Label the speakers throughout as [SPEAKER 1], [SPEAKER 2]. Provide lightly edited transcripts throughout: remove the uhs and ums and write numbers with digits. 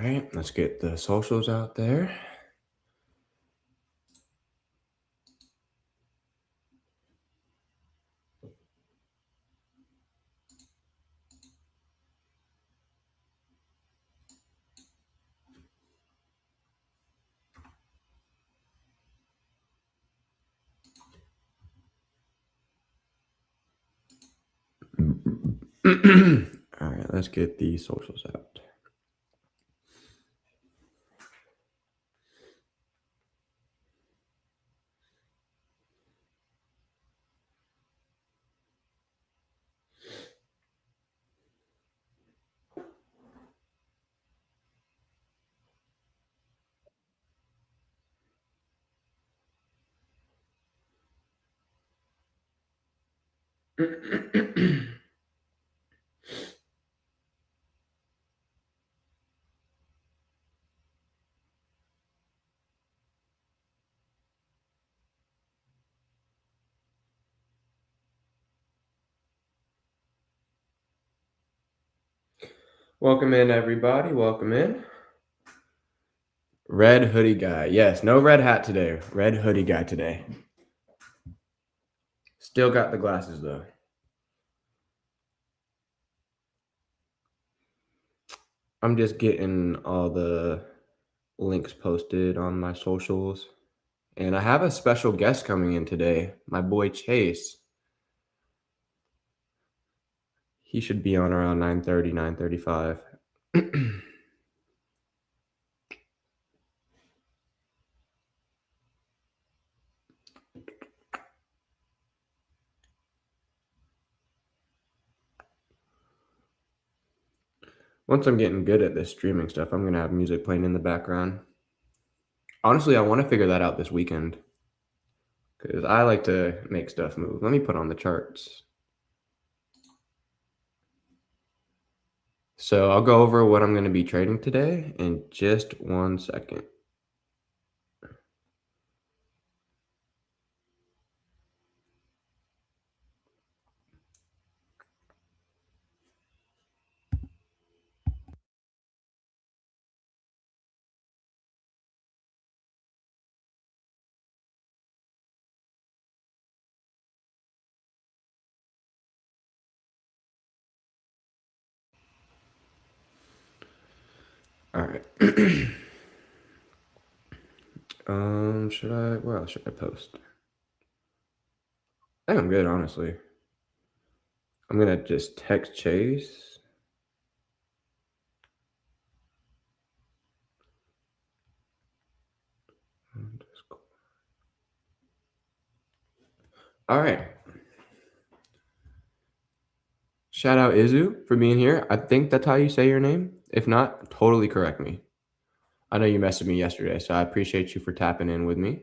[SPEAKER 1] right, let's get the socials out there. All right, let's get the socials out. Welcome in, everybody. Welcome in. Red hoodie guy. Yes, no red hat today. Red hoodie guy today. Still got the glasses, though. I'm just getting all the links posted on my socials. And I have a special guest coming in today, my boy Chase. He should be on around 9:30, 9:35. Once I'm getting good at this streaming stuff, I'm going to have music playing in the background. Honestly, I want to figure that out this weekend because I like to make stuff move. Let me put on the charts. So I'll go over what I'm going to be trading today in just 1 second. All right. What else should I post? I think I'm good, honestly. I'm going to just text Chase. All right. Shout out Izu for being here. I think that's how you say your name. If not, totally correct me. I know you messaged me yesterday, so I appreciate you for tapping in with me.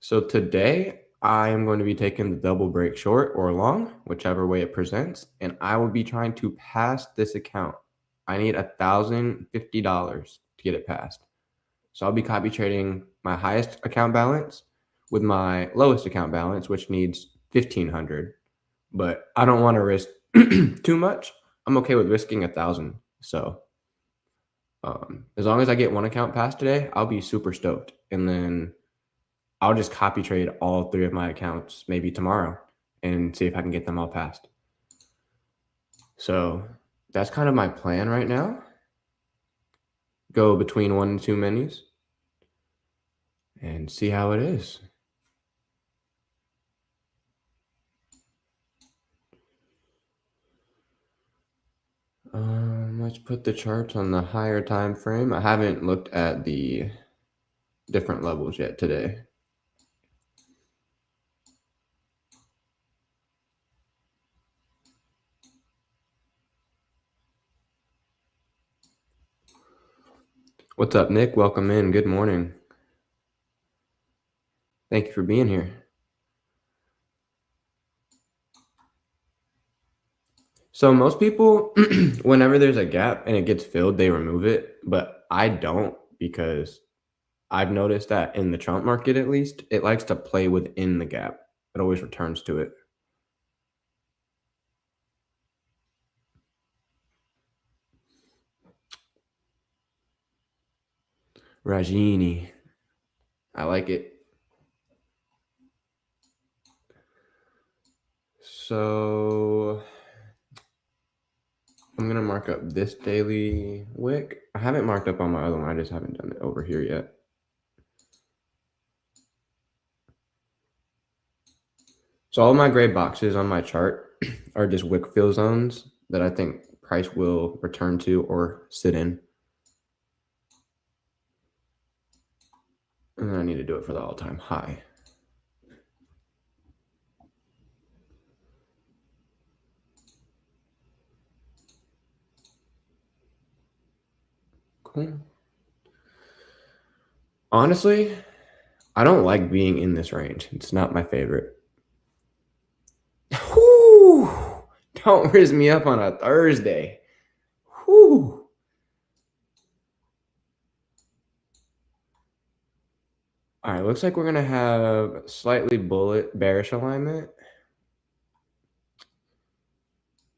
[SPEAKER 1] So today I am going to be taking the double break short or long, whichever way it presents, and I will be trying to pass this account. I need $1,050 to get it passed. So I'll be copy trading my highest account balance with my lowest account balance, which needs $1,500. But I don't want to risk too much. I'm okay with risking 1,000. So as long as I get one account passed today, I'll be super stoked. And then I'll just copy trade all 3 of my accounts maybe tomorrow and see if I can get them all passed. So that's kind of my plan right now. Go between 1 and 2 menus and see how it is. Let's put the charts on the higher time frame. I haven't looked at the different levels yet today. What's up, Nick? Welcome in. Good morning. Thank you for being here. So most people, whenever there's a gap and it gets filled, they remove it. But I don't, because I've noticed that in the Trump market, at least, it likes to play within the gap. It always returns to it. Rajini. I like it. So I'm going to mark up this daily wick. I haven't marked up on my other one. I just haven't done it over here yet. So all my gray boxes on my chart are just wick fill zones that I think price will return to or sit in. And I need to do it for the all-time high. Cool. Honestly, I don't like being in this range. It's not my favorite. Whew! Don't riz me up on a Thursday. Whew! All right, looks like we're going to have slightly bullet bearish alignment.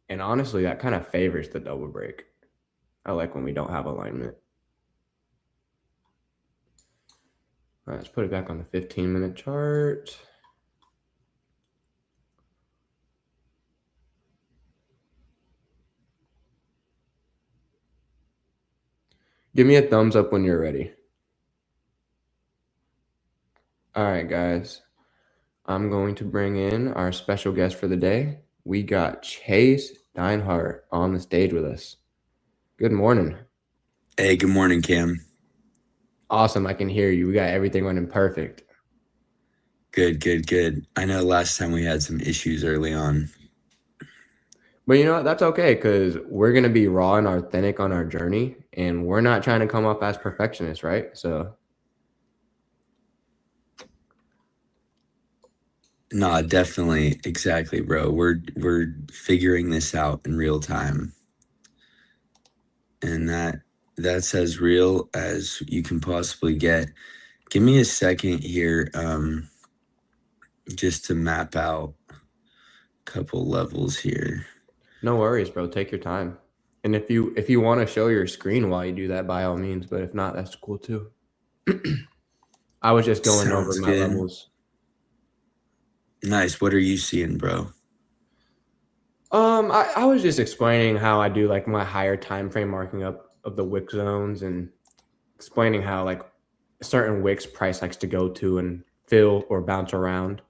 [SPEAKER 1] And honestly, that kind of favors the double break. I like when we don't have alignment. All right, let's put it back on the 15-minute chart. Give me a thumbs up when you're ready. All right, guys. I'm going to bring in our special guest for the day. We got Chase Deinhardt on the stage with us. Good morning.
[SPEAKER 2] Hey, good morning, Cam.
[SPEAKER 1] Awesome. I can hear you. We got everything running perfect.
[SPEAKER 2] Good. I know last time we had some issues early on.
[SPEAKER 1] But you know what? That's okay because we're going to be raw and authentic on our journey, and we're not trying to come off as perfectionists, right? So
[SPEAKER 2] Nah, definitely. Exactly, bro. We're figuring this out in real time. And that's as real as you can possibly get. Give me a second here, just to map out a couple levels here.
[SPEAKER 1] no worries, bro. Take your time. And if you want to show your screen while you do that, by all means. But if not, that's cool too. I was just going over
[SPEAKER 2] Sounds
[SPEAKER 1] my
[SPEAKER 2] good.
[SPEAKER 1] levels.
[SPEAKER 2] Nice. What are you seeing, bro?
[SPEAKER 1] I was just explaining how I do like my higher time frame marking up of the wick zones and explaining how like certain wicks price likes to go to and fill or bounce around.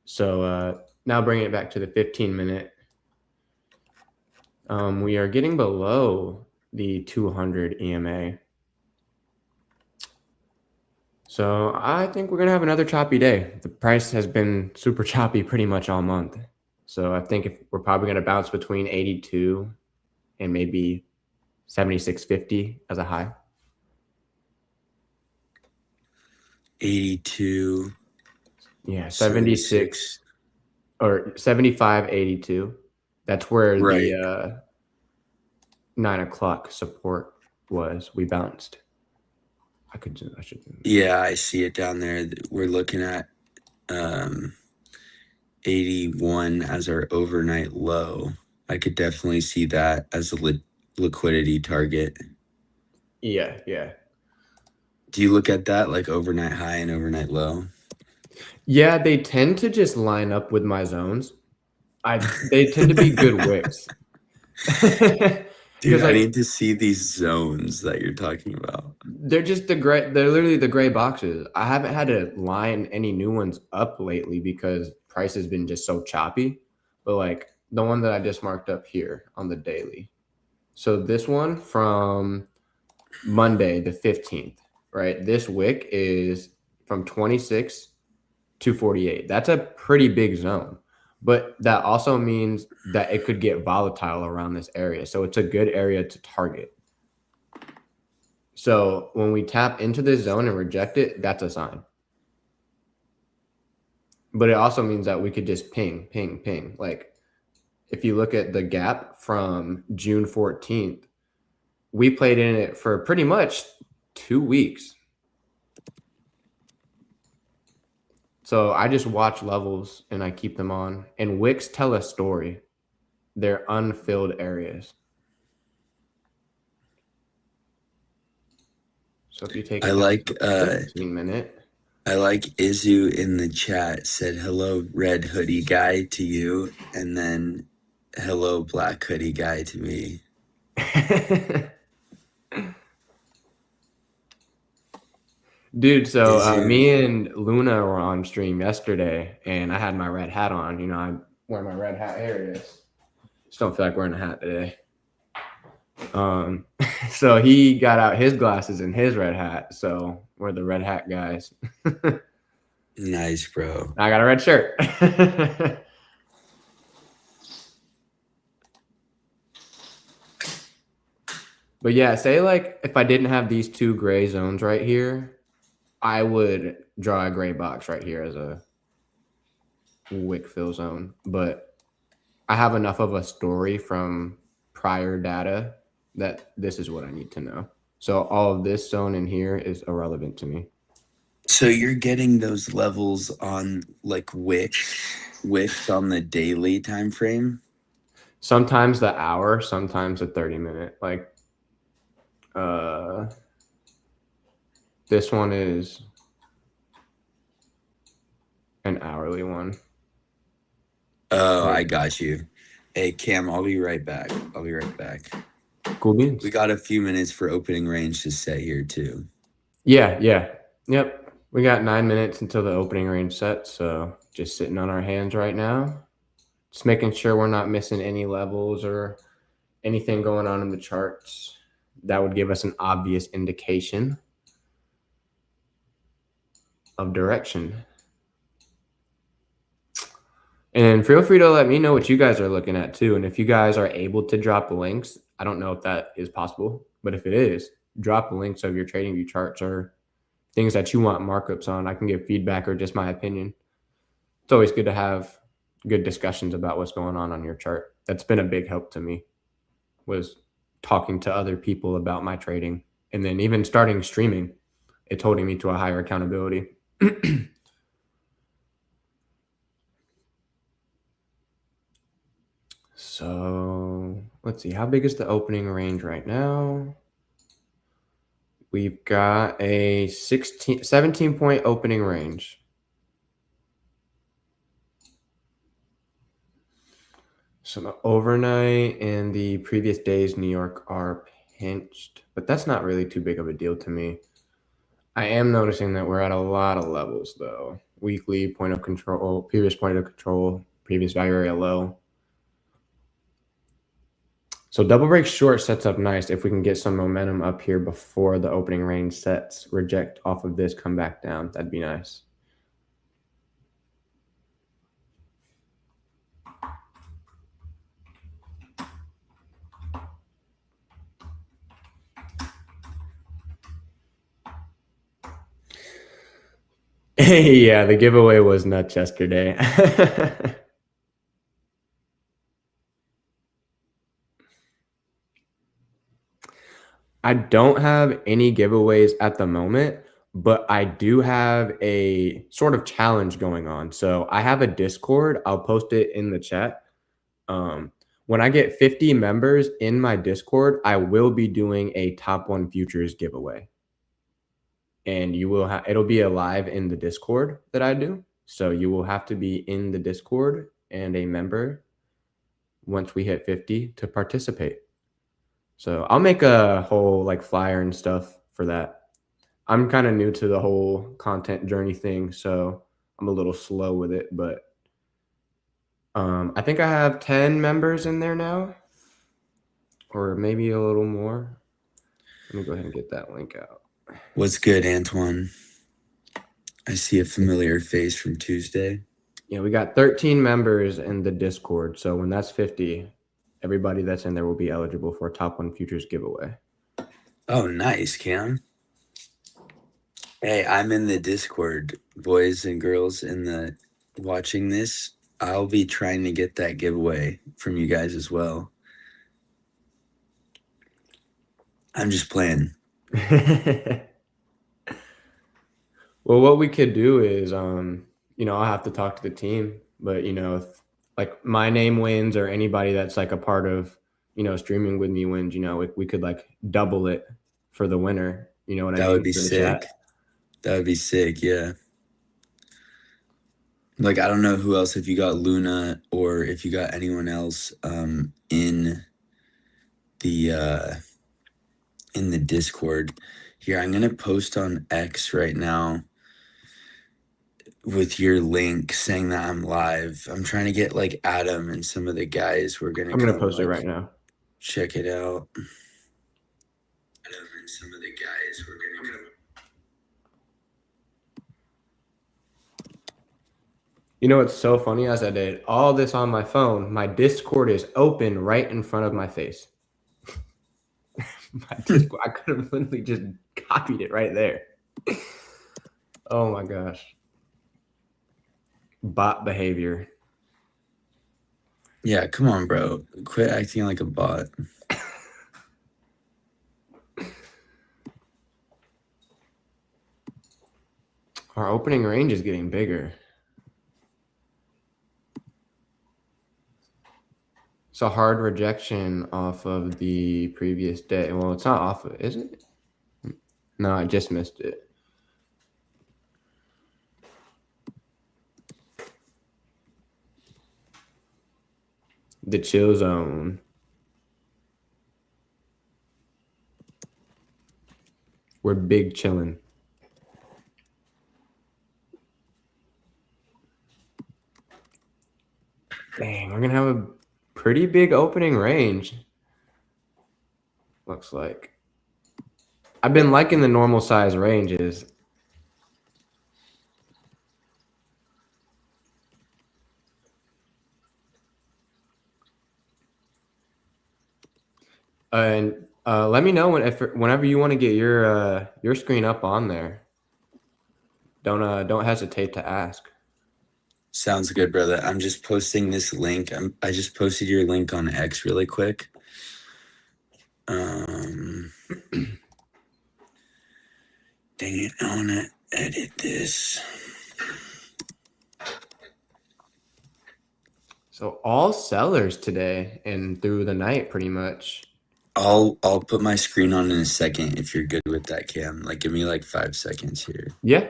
[SPEAKER 1] So now bringing it back to the 15-minute, we are getting below the 200 EMA. So I think we're gonna have another choppy day. The price has been super choppy pretty much all month. So I think if we're probably gonna bounce between 82 and maybe 76.50 as a high.
[SPEAKER 2] 82,
[SPEAKER 1] Yeah, 76
[SPEAKER 2] 76.
[SPEAKER 1] or 75.82. That's where
[SPEAKER 2] Right.
[SPEAKER 1] the 9 o'clock support was. We bounced. I should.
[SPEAKER 2] Yeah, I see it down there. We're looking at 81 as our overnight low. I could definitely see that as a liquidity target.
[SPEAKER 1] Yeah.
[SPEAKER 2] Do you look at that like overnight high and overnight low?
[SPEAKER 1] Yeah, they tend to just line up with my zones. They tend to be good wicks.
[SPEAKER 2] Dude,
[SPEAKER 1] Because
[SPEAKER 2] I
[SPEAKER 1] like
[SPEAKER 2] need to see these zones that you're talking about.
[SPEAKER 1] they're literally the gray boxes. I haven't had to line any new ones up lately because price has been just so choppy. But like the one that I just marked up here on the daily. So this one from Monday the 15th, right? This wick is from 26 to 48. That's a pretty big zone. But that also means that it could get volatile around this area. So it's a good area to target. So when we tap into this zone and reject it, that's a sign. But it also means that we could just ping. Like if you look at the gap from June 14th, we played in it for pretty much 2 weeks. So I just watch levels and I keep them on. And wicks tell a story. They're unfilled areas. So if you take
[SPEAKER 2] I
[SPEAKER 1] it down
[SPEAKER 2] like
[SPEAKER 1] to a 15-minute.
[SPEAKER 2] I like Izu in the chat said hello red hoodie guy to you, and then hello black hoodie guy to me.
[SPEAKER 1] Dude, so
[SPEAKER 2] Izu,
[SPEAKER 1] me and Luna were on stream yesterday, and I had my red hat on. You know, I wear my red hat. Here it is. Just don't feel like wearing a hat today. Um, so he got out his glasses and his red hat. So we're the red hat guys.
[SPEAKER 2] nice, bro.
[SPEAKER 1] I got a red shirt. But yeah, say like if I didn't have these two gray zones right here, I would draw a gray box right here as a wick fill zone. But I have enough of a story from prior data that this is what I need to know. So all of this zone in here is irrelevant to me.
[SPEAKER 2] So you're getting those levels on like wicks on the daily time frame?
[SPEAKER 1] Sometimes the hour, sometimes the 30-minute. Like uh this one is an hourly one.
[SPEAKER 2] Oh,
[SPEAKER 1] There
[SPEAKER 2] I
[SPEAKER 1] you go.
[SPEAKER 2] got you. Hey Cam, I'll be right back. I'll be right back.
[SPEAKER 1] Cool beans.
[SPEAKER 2] We got a few minutes for opening range to set here too.
[SPEAKER 1] Yeah, yeah. Yep. We got 9 minutes until the opening range set, so just sitting on our hands right now. Just making sure we're not missing any levels or anything going on in the charts. That would give us an obvious indication of direction. And feel free to let me know what you guys are looking at too. And if you guys are able to drop links, I don't know if that is possible, but if it is, drop links of your trading view charts or things that you want markups on. I can give feedback or just my opinion. It's always good to have good discussions about what's going on your chart. That's been a big help to me, was talking to other people about my trading. And then even starting streaming, it's holding me to a higher accountability. So let's see, how big is the opening range right now? We've got a 17-point opening range. So the overnight and the previous days New York are pinched, but that's not really too big of a deal to me. I am noticing that we're at a lot of levels though. Weekly point of control, previous point of control, previous value area low. So double break short sets up nice if we can get some momentum up here before the opening range sets. Reject off of this, come back down. That'd be nice. Yeah, the giveaway was nuts yesterday. I don't have any giveaways at the moment, but I do have a sort of challenge going on. So I have a Discord. I'll post it in the chat. Um, when I get 50 members in my Discord, I will be doing a top one futures giveaway. And you will have, it'll be alive in the Discord that I do. So you will have to be in the Discord and a member once we hit 50 to participate. So I'll make a whole like flyer and stuff for that. I'm kind of new to the whole content journey thing, so I'm a little slow with it, but I think I have 10 members in there now, or maybe a little more. Let me go ahead and get that link out.
[SPEAKER 2] What's good, Antoine? I see a familiar face from Tuesday.
[SPEAKER 1] Yeah, we got 13 members in the Discord, so when that's 50, everybody that's in there will be eligible for a top one futures giveaway.
[SPEAKER 2] Oh, nice, Cam. Hey, I'm in the Discord, boys and girls in the watching this. I'll be trying to get that giveaway from you guys as well. I'm just playing.
[SPEAKER 1] Well, what we could do is, I'll have to talk to the team, but if like my name wins or anybody that's like a part of, streaming with me wins, we could like double it for the winner. You know what I
[SPEAKER 2] That would
[SPEAKER 1] mean,
[SPEAKER 2] be
[SPEAKER 1] for the chat.
[SPEAKER 2] sick. That would be sick, yeah. Like, I don't know who else, if you got Luna or if you got anyone else the uh in the Discord. Here, I'm gonna post on X right now with your link saying that I'm live. I'm trying to get like Adam and some of the guys who are gonna
[SPEAKER 1] I'm gonna
[SPEAKER 2] come
[SPEAKER 1] post it
[SPEAKER 2] like
[SPEAKER 1] right now.
[SPEAKER 2] check it out. Adam and some of the guys who are gonna come.
[SPEAKER 1] You know what's so funny? As I did all this on my phone, my Discord is open right in front of my face. My Discord, I could have literally just copied it right there. Oh my gosh. Bot behavior.
[SPEAKER 2] Yeah, come on, bro. Quit acting like a bot.
[SPEAKER 1] Our opening range is getting bigger. It's a hard rejection off of the previous day. Well, it's not off of it, is it? No, I just missed it. The chill zone. We're big chilling. Dang, we're gonna have a pretty big opening range. Looks like. I've been liking the normal size ranges. And let me know whenever you want to get your screen up on there. Don't hesitate to ask.
[SPEAKER 2] Sounds good, brother. I'm just posting this link. I just posted your link on X really quick. Dang it, I wanna edit this.
[SPEAKER 1] So all sellers today and through the night, pretty much.
[SPEAKER 2] I'll put my screen on in a second if you're good with that, Cam. Like, give me like 5 seconds here.
[SPEAKER 1] Yeah.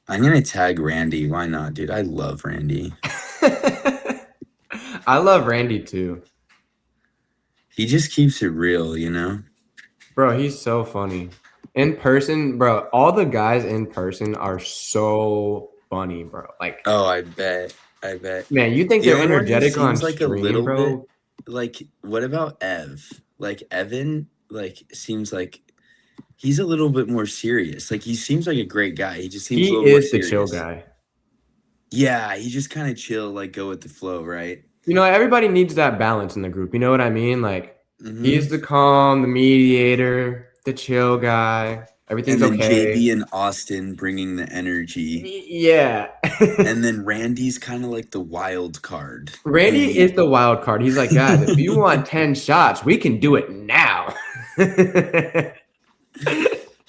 [SPEAKER 2] I'm gonna tag Randy. Why not, dude? I love Randy.
[SPEAKER 1] I love Randy too.
[SPEAKER 2] He just keeps it real, you know?
[SPEAKER 1] Bro, he's so funny. In person, bro, all the guys in person are so funny, bro. Like,
[SPEAKER 2] Oh, I bet. I bet.
[SPEAKER 1] man, you think
[SPEAKER 2] The
[SPEAKER 1] they're
[SPEAKER 2] only one who
[SPEAKER 1] energetic on
[SPEAKER 2] seems like a
[SPEAKER 1] stream,
[SPEAKER 2] little bit
[SPEAKER 1] bro?
[SPEAKER 2] like, what about Ev? Like, Evan, like, seems like he's a little bit more serious. Like, he seems like a great guy. He just seems a
[SPEAKER 1] He
[SPEAKER 2] little more
[SPEAKER 1] is the chill
[SPEAKER 2] serious.
[SPEAKER 1] guy.
[SPEAKER 2] Yeah, he just kind of chill, like, go with the flow, right?
[SPEAKER 1] You know, everybody needs that balance in the group. You know what I mean? Like,
[SPEAKER 2] Mm-hmm.
[SPEAKER 1] he's the calm, the mediator, the chill guy. Everything's
[SPEAKER 2] And then
[SPEAKER 1] okay.
[SPEAKER 2] JB and Austin bringing the energy.
[SPEAKER 1] Yeah.
[SPEAKER 2] And then Randy's kind of like the wild card.
[SPEAKER 1] Randy is the wild card. He's like, guys, if you want 10 shots, we can do it now.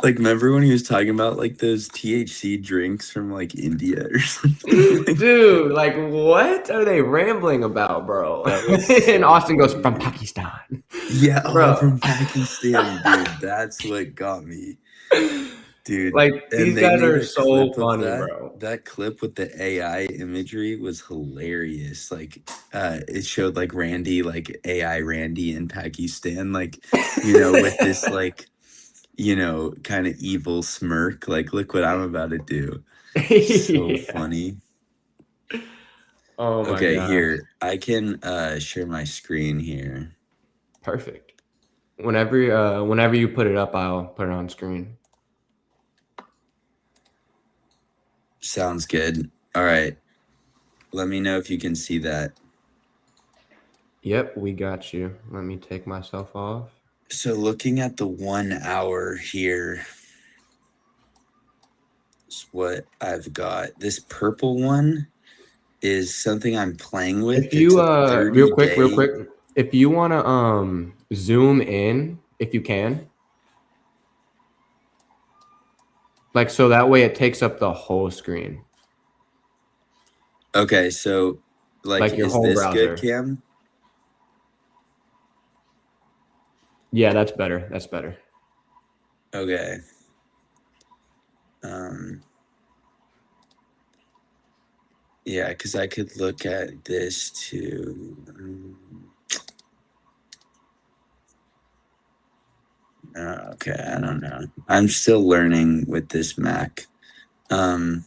[SPEAKER 2] Like, remember when he was talking about like those THC drinks from like India or something?
[SPEAKER 1] Dude, like, what are they rambling about, bro?
[SPEAKER 2] That was
[SPEAKER 1] And
[SPEAKER 2] so
[SPEAKER 1] Austin goes,
[SPEAKER 2] funny,
[SPEAKER 1] from
[SPEAKER 2] dude.
[SPEAKER 1] Pakistan.
[SPEAKER 2] Yeah, oh,
[SPEAKER 1] Bro.
[SPEAKER 2] from Pakistan, dude. That's what got me. Dude,
[SPEAKER 1] Like,
[SPEAKER 2] and
[SPEAKER 1] these
[SPEAKER 2] they
[SPEAKER 1] guys
[SPEAKER 2] made
[SPEAKER 1] are
[SPEAKER 2] a
[SPEAKER 1] so
[SPEAKER 2] clip of
[SPEAKER 1] funny,
[SPEAKER 2] that.
[SPEAKER 1] bro.
[SPEAKER 2] That clip with the AI imagery was hilarious. Like, it showed like Randy, like AI Randy in Pakistan, like, with this like, kind of evil smirk. Like, look what I'm about to do. So
[SPEAKER 1] Yeah.
[SPEAKER 2] funny.
[SPEAKER 1] Oh my
[SPEAKER 2] Okay,
[SPEAKER 1] gosh.
[SPEAKER 2] here I can share my screen here.
[SPEAKER 1] Perfect. Whenever you put it up, I'll put it on screen.
[SPEAKER 2] Sounds good. All right. Let me know if you can see that.
[SPEAKER 1] Yep, we got you. Let me take myself off.
[SPEAKER 2] So looking at the 1 hour here is what I've got. This purple one is something I'm playing with.
[SPEAKER 1] If
[SPEAKER 2] It's
[SPEAKER 1] you
[SPEAKER 2] a
[SPEAKER 1] real
[SPEAKER 2] 30
[SPEAKER 1] quick,
[SPEAKER 2] day.
[SPEAKER 1] if you want to zoom in if you can, like, so that way it takes up the whole screen,
[SPEAKER 2] Okay, so like
[SPEAKER 1] like your
[SPEAKER 2] is
[SPEAKER 1] whole
[SPEAKER 2] this good,
[SPEAKER 1] browser.
[SPEAKER 2] Cam?
[SPEAKER 1] Yeah, that's better. That's better.
[SPEAKER 2] Okay. Um, yeah, because I could look at this too. Okay, I don't know. I'm still learning with this Mac. Um,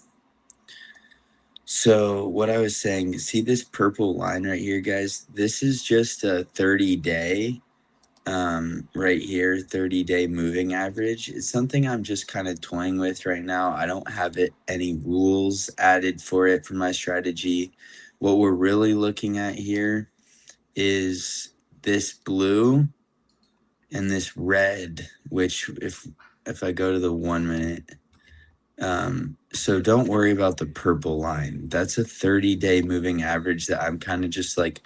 [SPEAKER 2] so what I was saying, see this purple line right here, guys? This is just a 30-day, right here, 30-day moving average. It's something I'm just kind of toying with right now. I don't have any rules added for it for my strategy. What we're really looking at here is this blue and this red, which if I go to the 1 minute, so don't worry about the purple line. That's a 30-day moving average that I'm kind of just like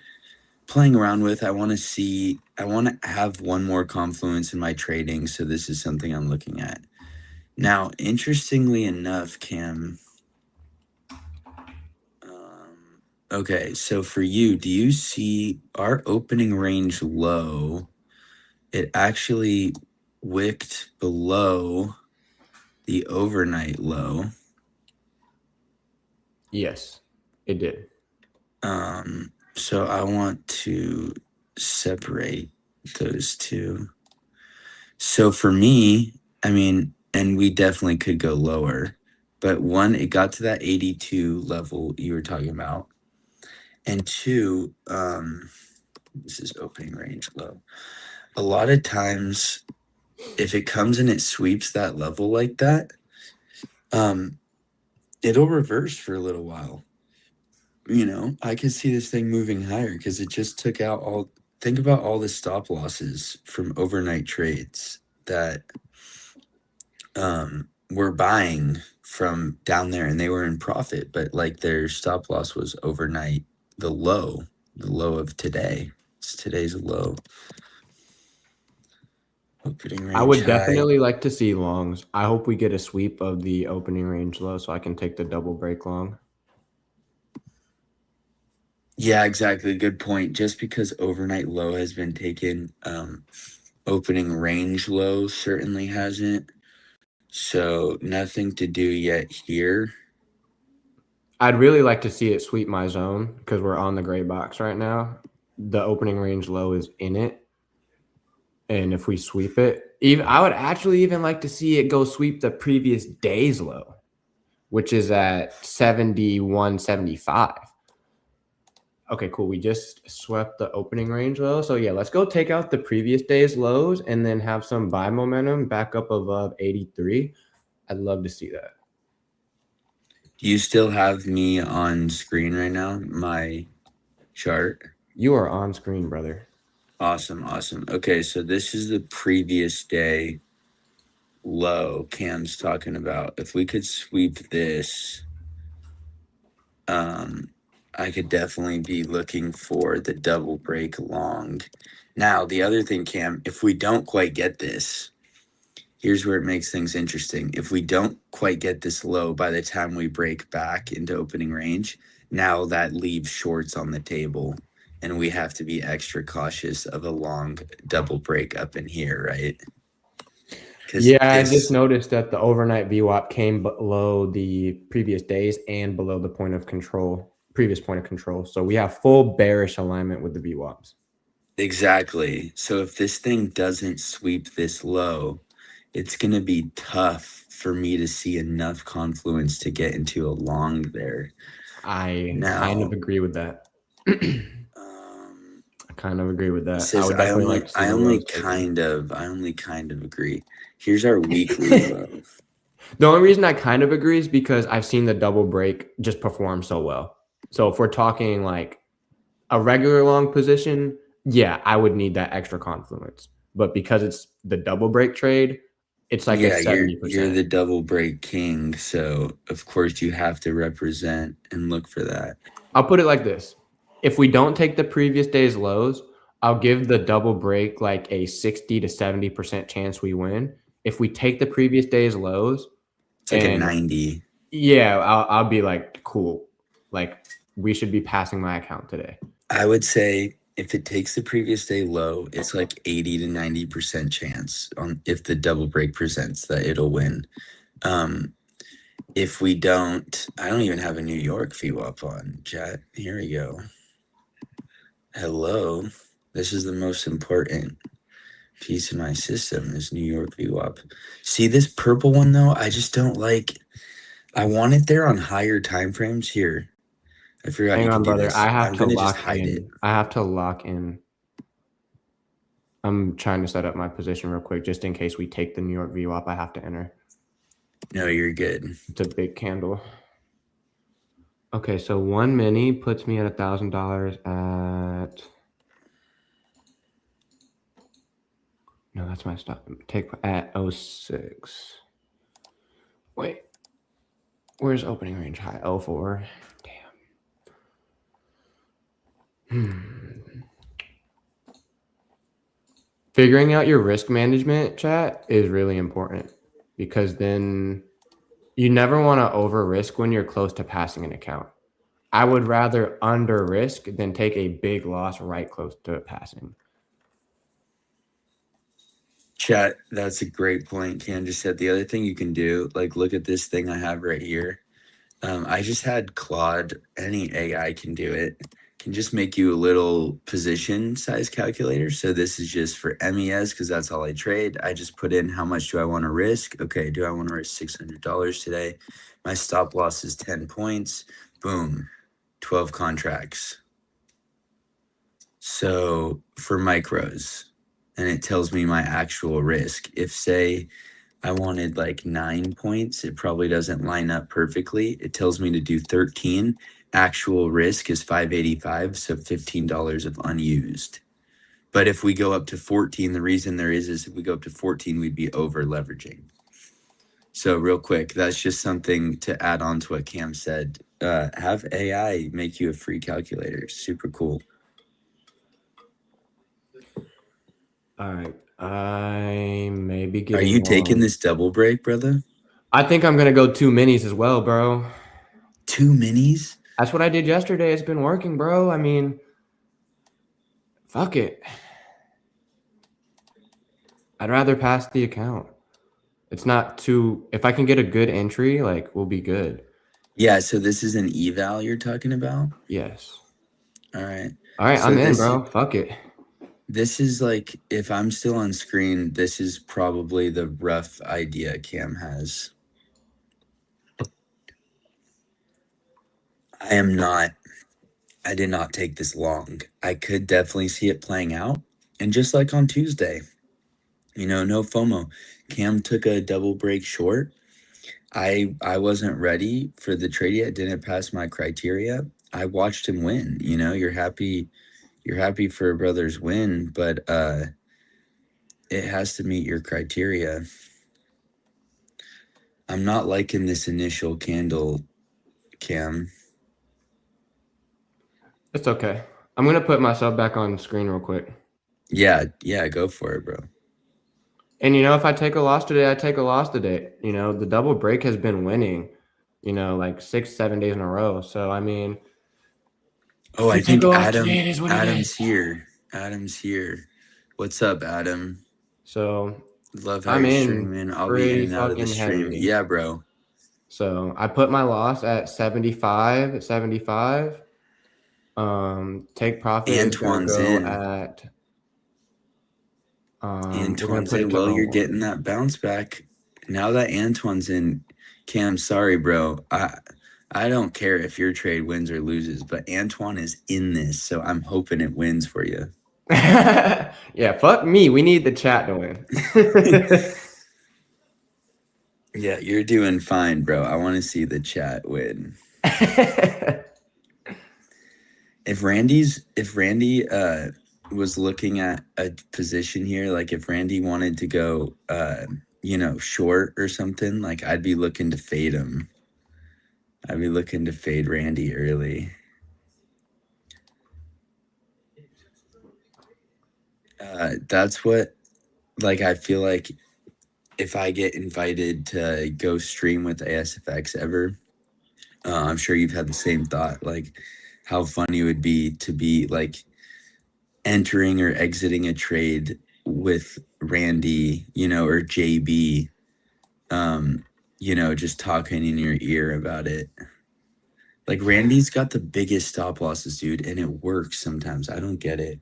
[SPEAKER 2] playing around with. I want to have one more confluence in my trading. So this is something I'm looking at. Now, interestingly enough, Cam, okay, so for you, do you see our opening range low? It actually wicked below the overnight low.
[SPEAKER 1] Yes, it did.
[SPEAKER 2] So I want to separate those two. So for me, I mean, and we definitely could go lower, but one, it got to that 82 level you were talking about. And two, this is opening range low. A lot of times, if it comes and it sweeps that level like that, it'll reverse for a little while. I could see this thing moving higher because it just took out all. Think about all the stop losses from overnight trades that were buying from down there, and they were in profit, but like their stop loss was overnight, the low of today. It's today's low. Opening
[SPEAKER 1] I
[SPEAKER 2] range
[SPEAKER 1] would
[SPEAKER 2] high.
[SPEAKER 1] definitely like to see longs. I hope we get a sweep of the opening range low so I can take the double break long.
[SPEAKER 2] Yeah, exactly. Good point. Just because overnight low has been taken, opening range low certainly hasn't. So nothing to do yet here.
[SPEAKER 1] I'd really like to see it sweep my zone because we're on the gray box right now. The opening range low is in it. And if we sweep it, even I would actually even like to see it go sweep the previous day's low, which is at 71.75. Okay, cool. We just swept the opening range low. So yeah, let's go take out the previous day's lows and then have some buy momentum back up above 83. I'd love to see that.
[SPEAKER 2] Do you still have me on screen right now? My chart?
[SPEAKER 1] You are on screen, brother.
[SPEAKER 2] Awesome, awesome. Okay, so this is the previous day low Cam's talking about. If we could sweep this, I could definitely be looking for the double break long. Now, the other thing, Cam, if we don't quite get this, here's where it makes things interesting. If we don't quite get this low by the time we break back into opening range, now that leaves shorts on the table, and we have to be extra cautious of a long double break up in here, right? Because
[SPEAKER 1] Yeah, I just
[SPEAKER 2] this,
[SPEAKER 1] noticed that the overnight VWAP came below the previous days and below the point of control, previous point of control. So we have full bearish alignment with the VWAPs.
[SPEAKER 2] exactly. So if this thing doesn't sweep this low, it's going to be tough for me to see enough confluence to get into a long there.
[SPEAKER 1] I kind of
[SPEAKER 2] Now,
[SPEAKER 1] agree with that. I kind of agree with
[SPEAKER 2] it
[SPEAKER 1] that. I
[SPEAKER 2] says
[SPEAKER 1] would definitely like to see
[SPEAKER 2] I
[SPEAKER 1] the
[SPEAKER 2] only
[SPEAKER 1] lows taken.
[SPEAKER 2] kind of I only kind of agree. Here's our weekly low.
[SPEAKER 1] The only reason I kind of agree is because I've seen the double break just perform so well. So if we're talking like a regular long position, yeah, I would need that extra confluence. But because it's the double break trade, it's like a
[SPEAKER 2] Yeah, you're
[SPEAKER 1] 70%.
[SPEAKER 2] the double break king, so of course you have to represent and look for that.
[SPEAKER 1] I'll put it like this. If we don't take the previous day's lows, I'll give the double break like a 60 to 70% chance we win. If we take the previous day's lows
[SPEAKER 2] It's like a
[SPEAKER 1] and
[SPEAKER 2] 90.
[SPEAKER 1] yeah, I'll be like, cool. Like we should be passing my account today.
[SPEAKER 2] I would say if it takes the previous day low, it's like 80 to 90% chance on if the double break presents that it'll win. If we don't, I don't even have a New York VWAP on chat. Here we go. Hello. This is the most important piece in my system is New York VWAP. See this purple one though? I just don't like. I want it there on higher time frames. Here, I forgot
[SPEAKER 1] Hang
[SPEAKER 2] you can
[SPEAKER 1] on,
[SPEAKER 2] do
[SPEAKER 1] brother.
[SPEAKER 2] this.
[SPEAKER 1] I have
[SPEAKER 2] I'm
[SPEAKER 1] to
[SPEAKER 2] gonna just
[SPEAKER 1] lock
[SPEAKER 2] hide it.
[SPEAKER 1] in. I have to lock in. I'm trying to set up my position real quick, just in case we take the New York VWAP. I have to enter.
[SPEAKER 2] No, you're good.
[SPEAKER 1] It's a big candle. Okay, so 1 mini puts me at $1,000 at. No, that's my stop. Take at 06. Wait, where's opening range high? 04. Damn. Figuring out your risk management, chat, is really important because then you never want to over risk when you're close to passing an account. I would rather under risk than take a big loss right close to passing.
[SPEAKER 2] Chat, that's a great point. Cam just said the other thing you can do, like look at this thing I have right here. I just had Claude, any AI can do it, can just make you a little position size calculator. So this is just for MES because that's all I trade. I just put in how much do I want to risk? Okay, do I want to risk $600 today? My stop loss is 10 points. Boom, 12 contracts. So for micros, and it tells me my actual risk. If say I wanted like 9 points, it probably doesn't line up perfectly. It tells me to do 13. Actual risk is 585, so $15 of unused. But if we go up to 14, the reason there is if we go up to 14, we'd be over leveraging. So real quick, that's just something to add on to what Cam said. Have AI make you a free calculator. Super cool.
[SPEAKER 1] All right. I may be
[SPEAKER 2] Are
[SPEAKER 1] getting
[SPEAKER 2] you taking
[SPEAKER 1] long.
[SPEAKER 2] this double break, brother?
[SPEAKER 1] I think I'm going to go 2 minis as well, bro.
[SPEAKER 2] 2 minis?
[SPEAKER 1] That's what I did yesterday. It's been working, bro. I mean, fuck it. I'd rather pass the account. It's not too. If I can get a good entry, like, we'll be good.
[SPEAKER 2] Yeah, so this is an eval you're talking about?
[SPEAKER 1] Yes.
[SPEAKER 2] All right.
[SPEAKER 1] All right,
[SPEAKER 2] So
[SPEAKER 1] I'm in, bro. Fuck it.
[SPEAKER 2] this is like, if I'm still on screen, this is probably the rough idea Cam has. I did not take this long. I could definitely see it playing out. And just like on Tuesday, no FOMO. Cam took a double break short. I wasn't ready for the trade yet, didn't pass my criteria. I watched him win. You're happy for a brother's win, but it has to meet your criteria. I'm not liking this initial candle, Cam.
[SPEAKER 1] It's okay. I'm going to put myself back on screen real quick.
[SPEAKER 2] Yeah, go for it, bro.
[SPEAKER 1] And, if I take a loss today, I take a loss today. The double break has been winning, like 6, 7 days in a row. So, I mean,
[SPEAKER 2] Oh,
[SPEAKER 1] if we
[SPEAKER 2] I
[SPEAKER 1] take
[SPEAKER 2] think
[SPEAKER 1] a loss today, it is what it
[SPEAKER 2] Adam's
[SPEAKER 1] is.
[SPEAKER 2] here. Adam's here. What's up, Adam?
[SPEAKER 1] So,
[SPEAKER 2] Love how
[SPEAKER 1] I'm
[SPEAKER 2] you're
[SPEAKER 1] in
[SPEAKER 2] streaming. I'll be in
[SPEAKER 1] pretty
[SPEAKER 2] and out of the
[SPEAKER 1] fucking
[SPEAKER 2] stream.
[SPEAKER 1] heavy.
[SPEAKER 2] Yeah, bro.
[SPEAKER 1] So, I put my loss at 75. Take profit is going to
[SPEAKER 2] Antoine's
[SPEAKER 1] go
[SPEAKER 2] in.
[SPEAKER 1] at we're going to
[SPEAKER 2] Antoine's
[SPEAKER 1] put it
[SPEAKER 2] in.
[SPEAKER 1] to
[SPEAKER 2] Well, you're
[SPEAKER 1] 01.
[SPEAKER 2] getting that bounce back. Now that Antoine's in, Cam, sorry, bro. I don't care if your trade wins or loses, but Antoine is in this, so I'm hoping it wins for you.
[SPEAKER 1] Yeah, fuck me. We need the chat to win.
[SPEAKER 2] Yeah, you're doing fine, bro. I want to see the chat win. If Randy was looking at a position here, like if Randy wanted to go short or something, like I'd be looking to fade him. I'd be looking to fade Randy early. That's what, like, I feel like if I get invited to go stream with ASFX ever, I'm sure you've had the same thought, like how funny it would be to be like entering or exiting a trade with Randy, or JB, just talking in your ear about it. Like Randy's got the biggest stop losses, dude, and it works sometimes. I don't get it.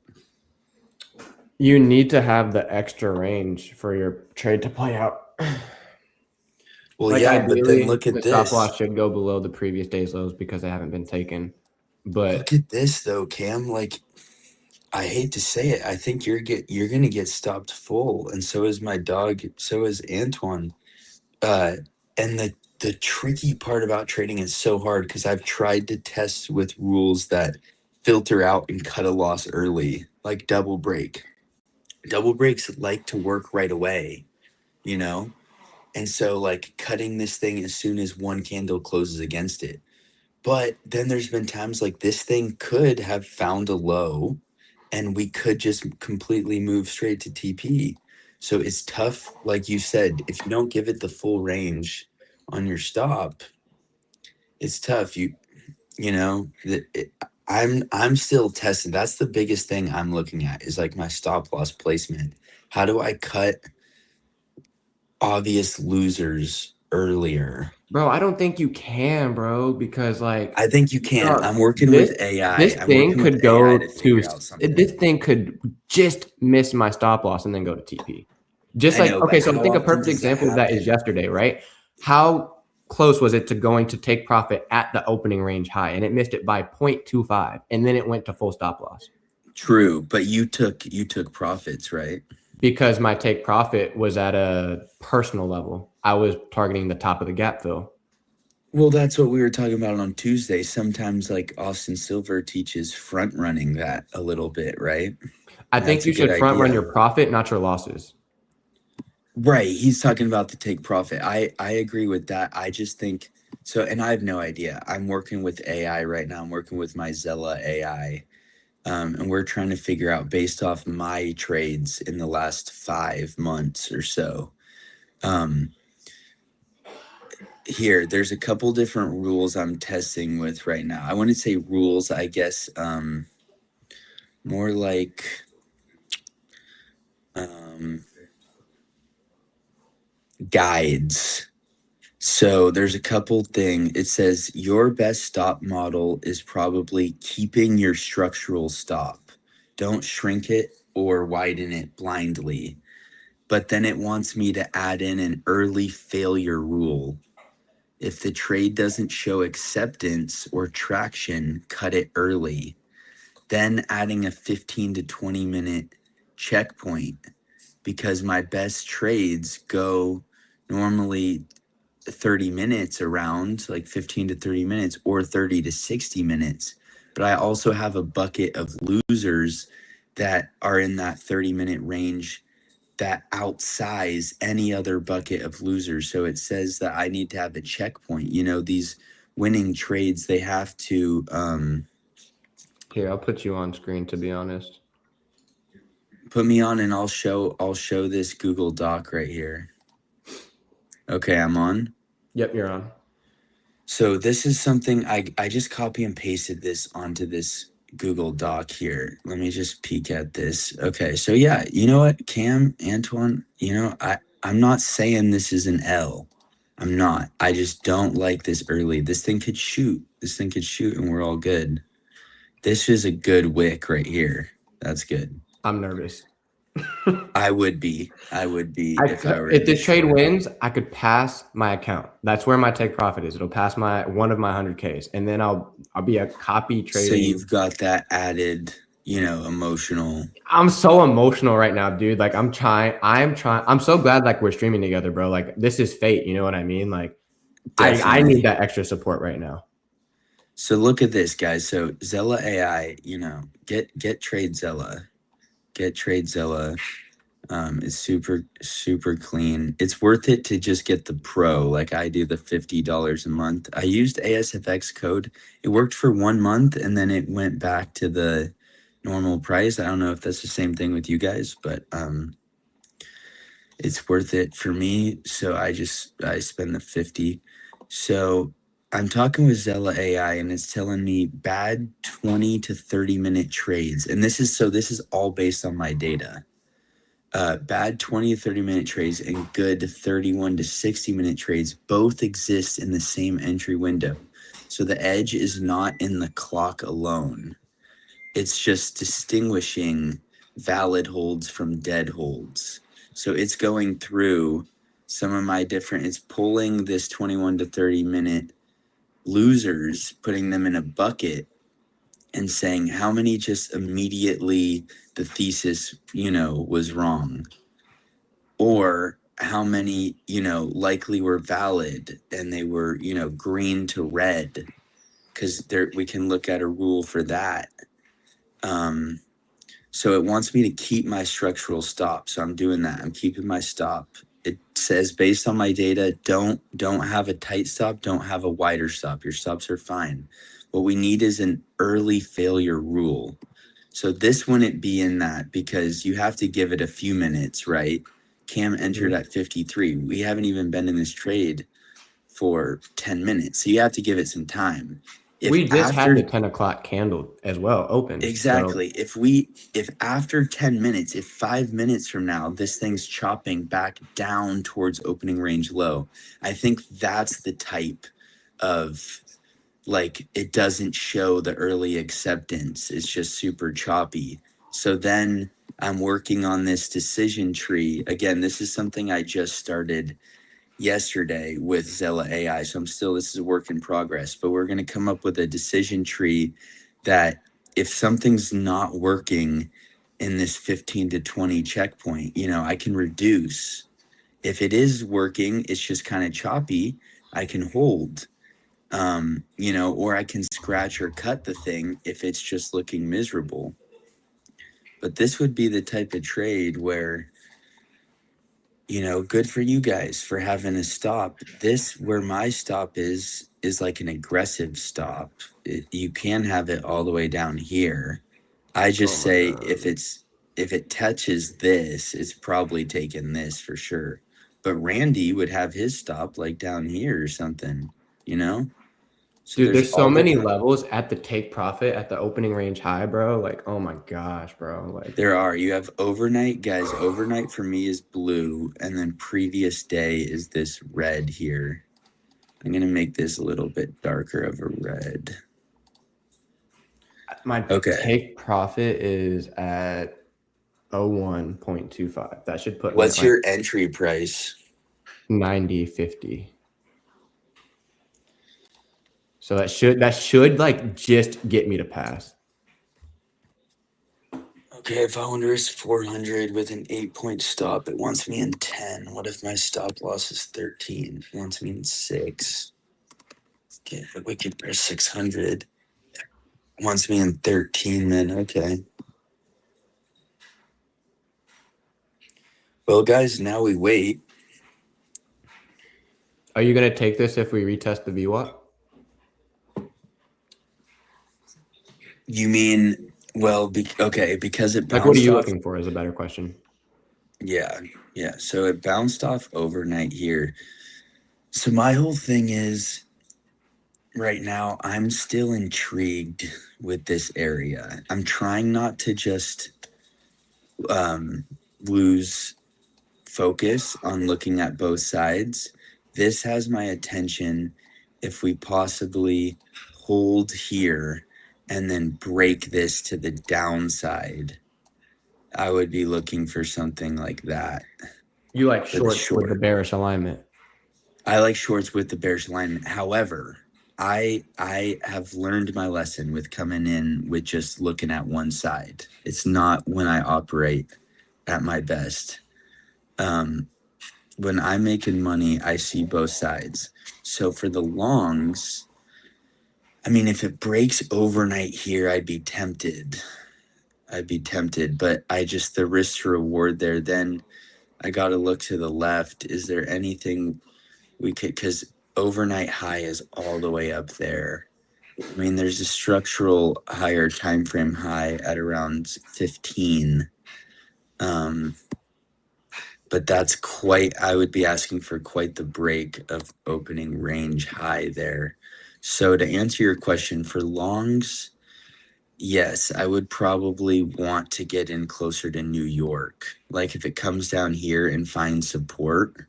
[SPEAKER 1] You need to have the extra range for your trade to play out.
[SPEAKER 2] Well,
[SPEAKER 1] Like
[SPEAKER 2] yeah, but then
[SPEAKER 1] ideally,
[SPEAKER 2] look at
[SPEAKER 1] the stop
[SPEAKER 2] this.
[SPEAKER 1] loss should go below the previous day's lows because they haven't been taken. But
[SPEAKER 2] Look at this though, Cam. Like, I hate to say it, I think you're gonna get stopped full, and so is my dog, so is Antoine. Uh, and the tricky part about trading is so hard because I've tried to test with rules that filter out and cut a loss early, like double break. Double breaks like to work right away, you know? And so like cutting this thing as soon as one candle closes against it. But then there's been times like this thing could have found a low and we could just completely move straight to TP. So it's tough, like you said, if you don't give it the full range on your stop, it's tough. I'm still testing. That's the biggest thing I'm looking at is like my stop loss placement. How do I cut obvious losers earlier?
[SPEAKER 1] bro, I don't think you can, bro, because like,
[SPEAKER 2] I think you can.
[SPEAKER 1] dog,
[SPEAKER 2] I'm working
[SPEAKER 1] this
[SPEAKER 2] with AI.
[SPEAKER 1] this
[SPEAKER 2] I'm
[SPEAKER 1] thing
[SPEAKER 2] working with
[SPEAKER 1] could
[SPEAKER 2] AI
[SPEAKER 1] go
[SPEAKER 2] to
[SPEAKER 1] to
[SPEAKER 2] figure out
[SPEAKER 1] this
[SPEAKER 2] something.
[SPEAKER 1] thing could just miss my stop loss and then go to TP. Just
[SPEAKER 2] I
[SPEAKER 1] like
[SPEAKER 2] know, but
[SPEAKER 1] okay, so I
[SPEAKER 2] how
[SPEAKER 1] think a
[SPEAKER 2] often
[SPEAKER 1] perfect
[SPEAKER 2] does that
[SPEAKER 1] example of that is
[SPEAKER 2] happen?
[SPEAKER 1] yesterday, right? How close was it to going to take profit at the opening range high, and it missed it by 0.25, and then it went to full stop loss
[SPEAKER 2] True, but you took profits, right?
[SPEAKER 1] because my take profit was at a personal level. I was targeting the top of the gap fill.
[SPEAKER 2] Well, that's what we were talking about on Tuesday. Sometimes like Austin Silver teaches front running that a little bit, right?
[SPEAKER 1] I
[SPEAKER 2] And
[SPEAKER 1] think
[SPEAKER 2] that's a
[SPEAKER 1] you
[SPEAKER 2] good
[SPEAKER 1] should front run
[SPEAKER 2] idea.
[SPEAKER 1] your profit, not your losses.
[SPEAKER 2] Right. He's talking about the take profit. I agree with that. I just think so, and I have no idea. I'm working with AI right now. I'm working with my Zella AI. And we're trying to figure out based off my trades in the last 5 months or so. Um, Here, there's a couple different rules I'm testing with right now. I wouldn't say rules, I guess, more like um, guides. So there's a couple thing. It says your best stop model is probably keeping your structural stop. Don't shrink it or widen it blindly. But then it wants me to add in an early failure rule. If the trade doesn't show acceptance or traction, cut it early. Then adding a 15 to 20 minute checkpoint because my best trades go normally 30 minutes around, like 15 to 30 minutes or 30 to 60 minutes. But I also have a bucket of losers that are in that 30-minute range that outsize any other bucket of losers. So it says that I need to have a checkpoint. These winning trades, they have to
[SPEAKER 1] Here, I'll put you on screen to be honest.
[SPEAKER 2] put me on and I'll show this Google Doc right here. Okay, I'm on.
[SPEAKER 1] Yep, you're on.
[SPEAKER 2] So this is something I just copy and pasted this onto this Google Doc here. Let me just peek at this. Okay, so yeah, you know what, Cam, Antoine, I'm not saying this is an L. I'm not. I just don't like this early. This thing could shoot. This thing could shoot and we're all good. This is a good wick right here. That's good.
[SPEAKER 1] I'm nervous.
[SPEAKER 2] I would be. I would be if I were
[SPEAKER 1] If
[SPEAKER 2] in the
[SPEAKER 1] this trade
[SPEAKER 2] short.
[SPEAKER 1] wins, I could pass my account. That's where my take profit is. It'll pass my one of my 100Ks, and then I'll be a copy
[SPEAKER 2] So
[SPEAKER 1] trading.
[SPEAKER 2] you've got that added, emotional.
[SPEAKER 1] I'm so emotional right now, dude. Like I'm trying. I'm trying. I'm so glad like we're streaming together, bro. Like this is fate. You know what I mean? Like I need
[SPEAKER 2] Definitely.
[SPEAKER 1] that extra support right now.
[SPEAKER 2] So look at this, guys. So Zella AI, get Trade Zella. Get Trade Zella. It's super, super clean. It's worth it to just get the pro, like I do the $50 a month. I used ASFX code. It worked for 1 month and then it went back to the normal price. I don't know if that's the same thing with you guys, but it's worth it for me. So I spend the 50. So I'm talking with Zella AI, and it's telling me bad 20 to 30 minute trades. And this is all based on my data. Bad 20 to 30 minute trades and good 31 to 60 minute trades both exist in the same entry window. So the edge is not in the clock alone. It's just distinguishing valid holds from dead holds. So it's going through some of my different, it's pulling this 21 to 30 minute losers, putting them in a bucket and saying how many just immediately the thesis, was wrong, or how many, likely were valid and they were, green to red, because there we can look at a rule for that. Um, so it wants me to keep my structural stop. So I'm doing that. I'm keeping my stop. It says based on my data, don't have a tight stop, don't have a wider stop. Your stops are fine. What we need is an early failure rule. So this wouldn't be in that because you have to give it a few minutes, right? Cam entered at 53. We haven't even been in this trade for 10 minutes. So you have to give it some time. If
[SPEAKER 1] We just had
[SPEAKER 2] after
[SPEAKER 1] the 10 o'clock candle as well open. So
[SPEAKER 2] Exactly. If after 10 minutes, if 5 minutes from now, this thing's chopping back down towards opening range low, I think that's the type of, like, it doesn't show the early acceptance. It's just super choppy. So then I'm working on this decision tree. Again, this is something I just started yesterday with Zella AI. So this is a work in progress, but we're going to come up with a decision tree that if something's not working in this 15 to 20 checkpoint, I can reduce. If it is working, it's just kind of choppy, I can hold, or I can scratch or cut the thing if it's just looking miserable. But this would be the type of trade where, good for you guys for having a stop. This, where my stop is like an aggressive stop. You can have it all the way down here. I
[SPEAKER 1] oh
[SPEAKER 2] just
[SPEAKER 1] my
[SPEAKER 2] say
[SPEAKER 1] god.
[SPEAKER 2] if it touches this, it's probably taking this for sure. But Randy would have his stop like down here or something, you know? So
[SPEAKER 1] Dude,
[SPEAKER 2] there's
[SPEAKER 1] there's so
[SPEAKER 2] all
[SPEAKER 1] many
[SPEAKER 2] different.
[SPEAKER 1] levels at the take profit at the opening range high, bro. Like, oh my gosh, bro. Like,
[SPEAKER 2] There are. You have overnight, guys. Overnight for me is blue, and then previous day is this red here. I'm going to make this a little bit darker of a red.
[SPEAKER 1] my
[SPEAKER 2] Okay.
[SPEAKER 1] take profit is at 01.25. That should put me at
[SPEAKER 2] What's
[SPEAKER 1] like
[SPEAKER 2] your entry price?
[SPEAKER 1] 90.50. So that should like just get me to pass.
[SPEAKER 2] Okay, if I wonder is 400 with an 8-point stop, it wants me in 10. What if my stop loss is 13? It wants me in 6. Okay, but we can press 600. It wants me in 13, man. Okay. Well, guys, now we wait.
[SPEAKER 1] Are you gonna take this if we retest the VWAP?
[SPEAKER 2] You mean, well, okay, because it
[SPEAKER 1] Like, what are
[SPEAKER 2] bounced
[SPEAKER 1] you
[SPEAKER 2] off.
[SPEAKER 1] looking for is a better question.
[SPEAKER 2] Yeah, yeah. So it bounced off overnight here. So my whole thing is right now, I'm still intrigued with this area. I'm trying not to just lose focus on looking at both sides. This has my attention. If we possibly hold here and then break this to the downside, I would be looking for something like that
[SPEAKER 1] You like
[SPEAKER 2] for the
[SPEAKER 1] shorts with the
[SPEAKER 2] short.
[SPEAKER 1] bearish alignment.
[SPEAKER 2] I like shorts with the bearish alignment. However, I have learned my lesson with coming in with just looking at one side. It's not when I operate at my best. When I'm making money, I see both sides. So for the longs, I mean, if it breaks overnight here, I'd be tempted. But the risk to reward there, then I got to look to the left. Is there anything we could, because overnight high is all the way up there. I mean, there's a structural higher time frame high at around 15. But that's quite, I would be asking for quite the break of opening range high there. So to answer your question, for longs, yes, I would probably want to get in closer to New York. Like if it comes down here and finds support,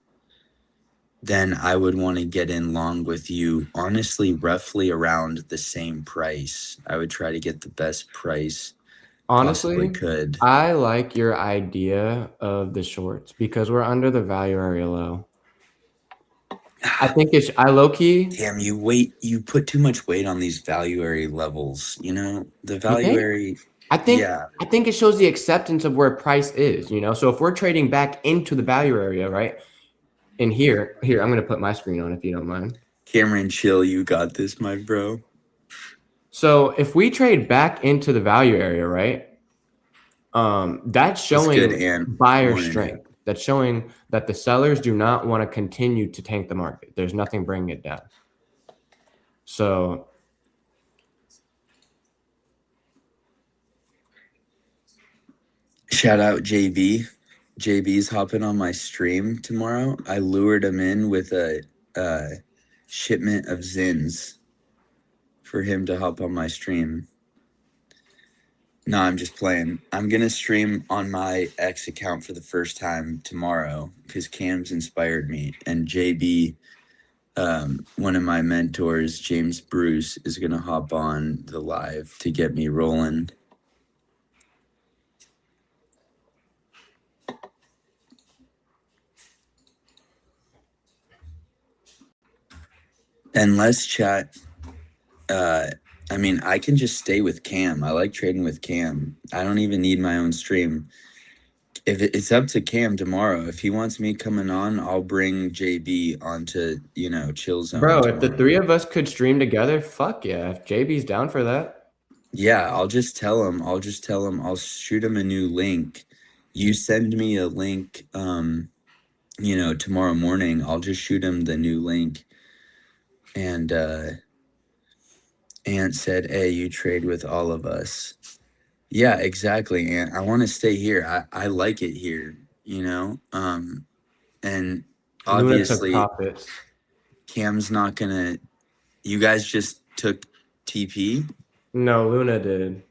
[SPEAKER 2] then I would want to get in long with you. Honestly, roughly around the same price. I would try to get the best price possibly
[SPEAKER 1] Honestly,
[SPEAKER 2] could.
[SPEAKER 1] I like your idea of the shorts because we're under the value area low. I think it's I low key.
[SPEAKER 2] Damn, you put too much weight on these value area levels. You know, the
[SPEAKER 1] You
[SPEAKER 2] value
[SPEAKER 1] think?
[SPEAKER 2] area,
[SPEAKER 1] I think
[SPEAKER 2] yeah.
[SPEAKER 1] I think it shows the acceptance of where price is, you know. So if we're trading back into the value area, right? And here, I'm gonna put my screen on if you don't mind.
[SPEAKER 2] Cameron, chill, you got this, my bro.
[SPEAKER 1] So if we trade back into the value area, right? That's
[SPEAKER 2] What's good,
[SPEAKER 1] showing
[SPEAKER 2] Ant?
[SPEAKER 1] buyer
[SPEAKER 2] Morning, Ant.
[SPEAKER 1] strength. That's showing that the sellers do not want to continue to tank the market. There's nothing bringing it down. So
[SPEAKER 2] Shout out JB. JB's hopping on my stream tomorrow. I lured him in with a shipment of Zins for him to hop on my stream. No, I'm just playing. I'm gonna stream on my X account for the first time tomorrow because Cam's inspired me, and JB, one of my mentors, James Bruce, is gonna hop on the live to get me rolling. And let's chat. I mean, I can just stay with Cam. I like trading with Cam. I don't even need my own stream. If it's up to Cam tomorrow, if he wants me coming on, I'll bring JB onto, Chill Zone
[SPEAKER 1] bro, if the
[SPEAKER 2] tomorrow.
[SPEAKER 1] three of us could stream together, fuck yeah. If JB's down for that.
[SPEAKER 2] Yeah, I'll just tell him. I'll shoot him a new link. You send me a link, tomorrow morning. I'll just shoot him the new link. And Ant said, "Hey, you trade with all of us." Yeah, exactly. And I want to stay here. I like it here, and
[SPEAKER 1] Luna took
[SPEAKER 2] obviously
[SPEAKER 1] profits.
[SPEAKER 2] Cam's not gonna. You guys just took TP.
[SPEAKER 1] No, Luna did.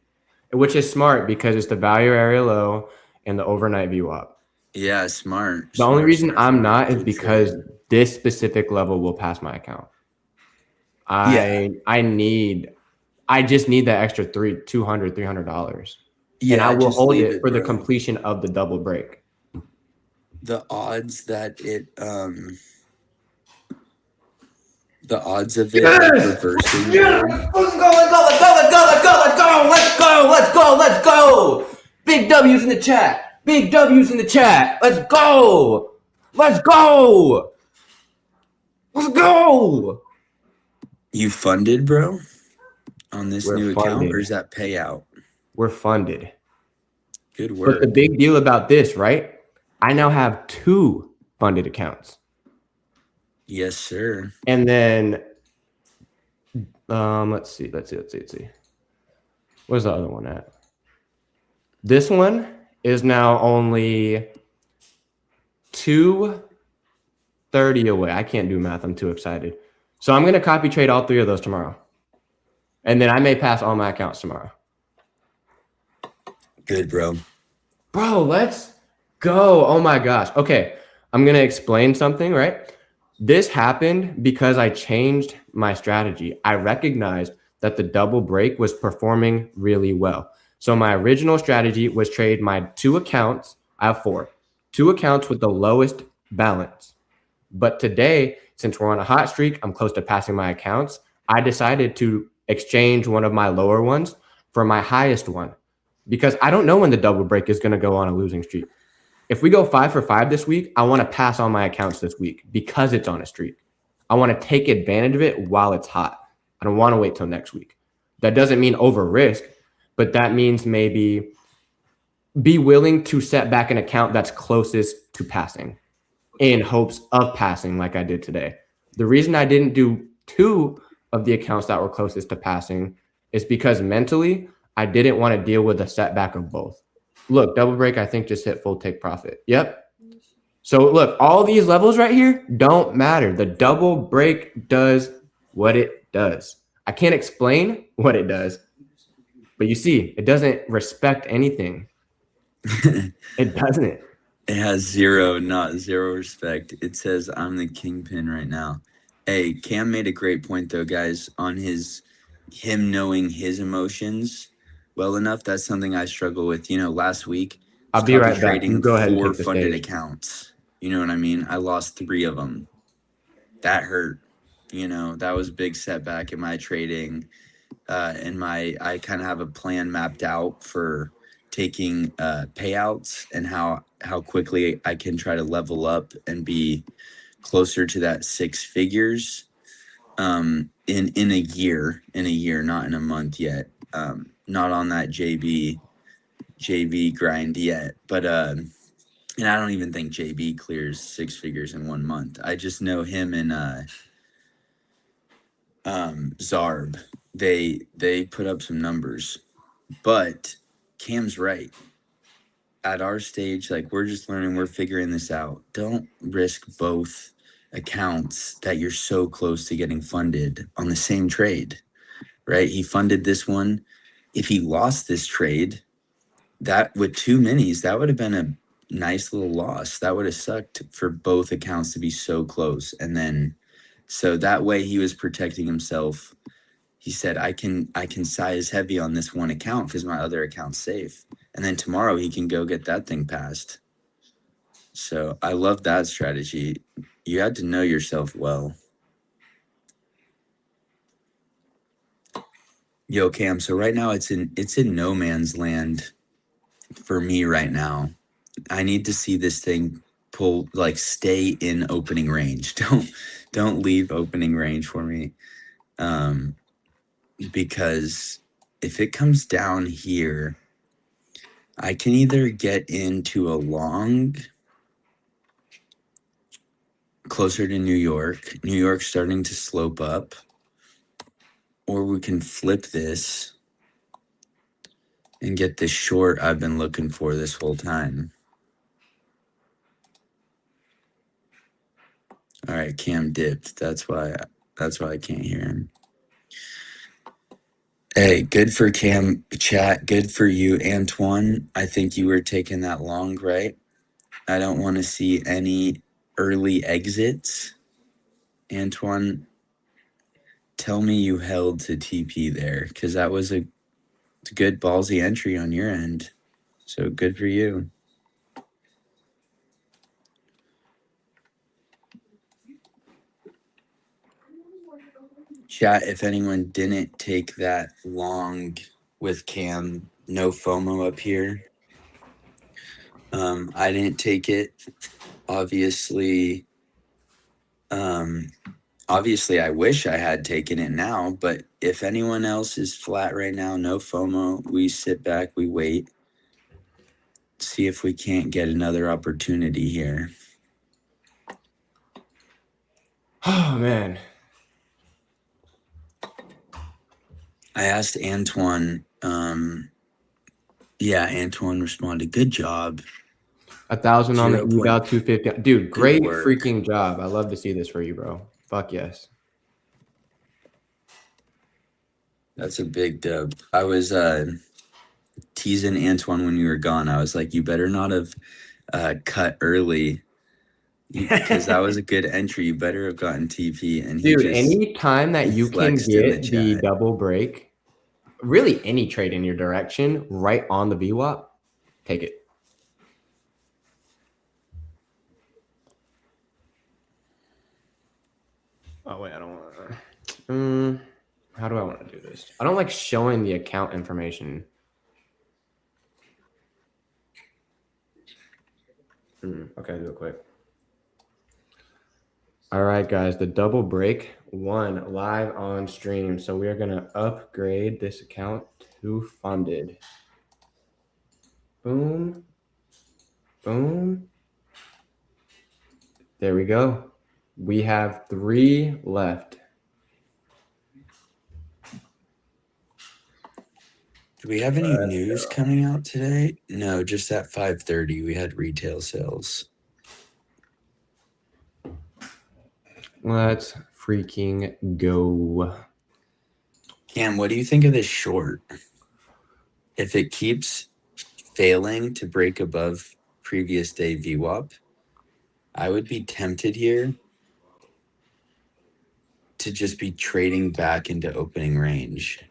[SPEAKER 1] Which is smart because it's the value area low and the overnight VWAP.
[SPEAKER 2] Yeah, smart.
[SPEAKER 1] The only reason I'm not is
[SPEAKER 2] Good
[SPEAKER 1] because
[SPEAKER 2] trade.
[SPEAKER 1] this specific level will pass my account.
[SPEAKER 2] Yeah.
[SPEAKER 1] I just need that extra $200-$300.
[SPEAKER 2] Yeah,
[SPEAKER 1] And I will
[SPEAKER 2] just
[SPEAKER 1] hold
[SPEAKER 2] leave
[SPEAKER 1] it
[SPEAKER 2] it,
[SPEAKER 1] for the
[SPEAKER 2] bro.
[SPEAKER 1] completion of the double break.
[SPEAKER 2] The odds that the odds of it reversing.
[SPEAKER 1] Yes! Let's go! Big W's in the chat. Big W's in the chat. Let's go. Let's go. Let's go.
[SPEAKER 2] You funded, bro, on this
[SPEAKER 1] We're
[SPEAKER 2] new account,
[SPEAKER 1] funded.
[SPEAKER 2] or is that payout?
[SPEAKER 1] We're funded.
[SPEAKER 2] Good work.
[SPEAKER 1] But the big deal about this, right? I now have 2 funded accounts.
[SPEAKER 2] Yes, sir.
[SPEAKER 1] And then, let's see. Where's the other one at? This one is now only 230 away. I can't do math. I'm too excited. So I'm going to copy trade all 3 of those tomorrow. And then I may pass all my accounts tomorrow.
[SPEAKER 2] Good, bro.
[SPEAKER 1] Bro, let's go. Oh my gosh. Okay. I'm going to explain something, right? This happened because I changed my strategy. I recognized that the double break was performing really well. So my original strategy was trade my 2 accounts. I have 4. 2 accounts with the lowest balance. But today, since we're on a hot streak, I'm close to passing my accounts. I decided to exchange one of my lower ones for my highest one because I don't know when the double break is going to go on a losing streak. If we go 5 for 5 this week, I want to pass on my accounts this week because it's on a streak. I want to take advantage of it while it's hot. I don't want to wait till next week. That doesn't mean over risk, but that means maybe be willing to set back an account that's closest to passing in hopes of passing like I did today. The reason I didn't do 2 of the accounts that were closest to passing is because mentally I didn't want to deal with a setback of both. Look, double break, I think just hit full take profit. Yep. So look, all these levels right here don't matter. The double break does what it does. I can't explain what it does, but you see, it doesn't respect anything. It doesn't.
[SPEAKER 2] It has zero, not zero respect. It says I'm the kingpin right now. Hey, Cam made a great point though, guys, on him knowing his emotions well enough. That's something I struggle with. Last week I
[SPEAKER 1] I'll
[SPEAKER 2] was
[SPEAKER 1] be
[SPEAKER 2] copy
[SPEAKER 1] right back. You
[SPEAKER 2] trading
[SPEAKER 1] go ahead and
[SPEAKER 2] 4
[SPEAKER 1] take the
[SPEAKER 2] funded
[SPEAKER 1] stage.
[SPEAKER 2] accounts. You know what I mean? I lost 3 of them. That hurt. That was a big setback in my trading. I kind of have a plan mapped out for taking payouts and how quickly I can try to level up and be closer to that 6 figures in a year, not in a month yet. Not on that JB grind yet, but and I don't even think JB clears 6 figures in 1 month. I just know him and Zarb. They put up some numbers. But Cam's right. At our stage, like, we're just learning, we're figuring this out. Don't risk both accounts that you're so close to getting funded on the same trade, right? He funded this one. If he lost this trade, that with 2 minis, that would have been a nice little loss. That would have sucked for both accounts to be so close. And then, so that way he was protecting himself. He said, I can size heavy on this one account because my other account's safe. And then tomorrow he can go get that thing passed. So I love that strategy. You had to know yourself well. Yo, Cam, so right now it's in no man's land for me right now. I need to see this thing pull, like, stay in opening range. Don't leave opening range for me. Because if it comes down here, I can either get into a long closer to New York. New York's starting to slope up. Or we can flip this and get the short I've been looking for this whole time. All right, Cam dipped. That's why I can't hear him. Hey, good for Cam chat. Good for you, Antoine. I think you were taking that long, right? I don't want to see any early exits. Antoine, tell me you held to TP there, because that was a good ballsy entry on your end. So good for you. Chat, if anyone didn't take that long with Cam, no FOMO up here. I didn't take it. Obviously, I wish I had taken it now, but if anyone else is flat right now, no FOMO. We sit back, we wait, see if we can't get another opportunity here.
[SPEAKER 1] Oh, man.
[SPEAKER 2] I asked Antoine. Yeah, Antoine responded, good job.
[SPEAKER 1] 1,000 on the
[SPEAKER 2] 0.
[SPEAKER 1] eval, 250. Dude,
[SPEAKER 2] Good
[SPEAKER 1] great
[SPEAKER 2] work.
[SPEAKER 1] freaking job. I love to see this for you, bro. Fuck yes.
[SPEAKER 2] That's a big dub. I was teasing Antoine when you were gone. I was like, you better not have cut early, because that was a good entry. You better have gotten TP. And he
[SPEAKER 1] Dude,
[SPEAKER 2] just
[SPEAKER 1] any time that you can
[SPEAKER 2] flexed in the
[SPEAKER 1] get the
[SPEAKER 2] chat.
[SPEAKER 1] double break, really any trade in your direction, right on the VWAP, take it. Oh, wait, I don't want to. How do I want to do this? I don't like showing the account information. Okay, do it quick. All right, guys, the double break won live on stream. So we are going to upgrade this account to funded. Boom. Boom. There we go. We have 3 left.
[SPEAKER 2] Do we have any news coming out today? No, just at 5:30 we had retail sales.
[SPEAKER 1] Let's freaking go.
[SPEAKER 2] Cam, what do you think of this short? If it keeps failing to break above previous day VWAP, I would be tempted here to just be trading back into opening range.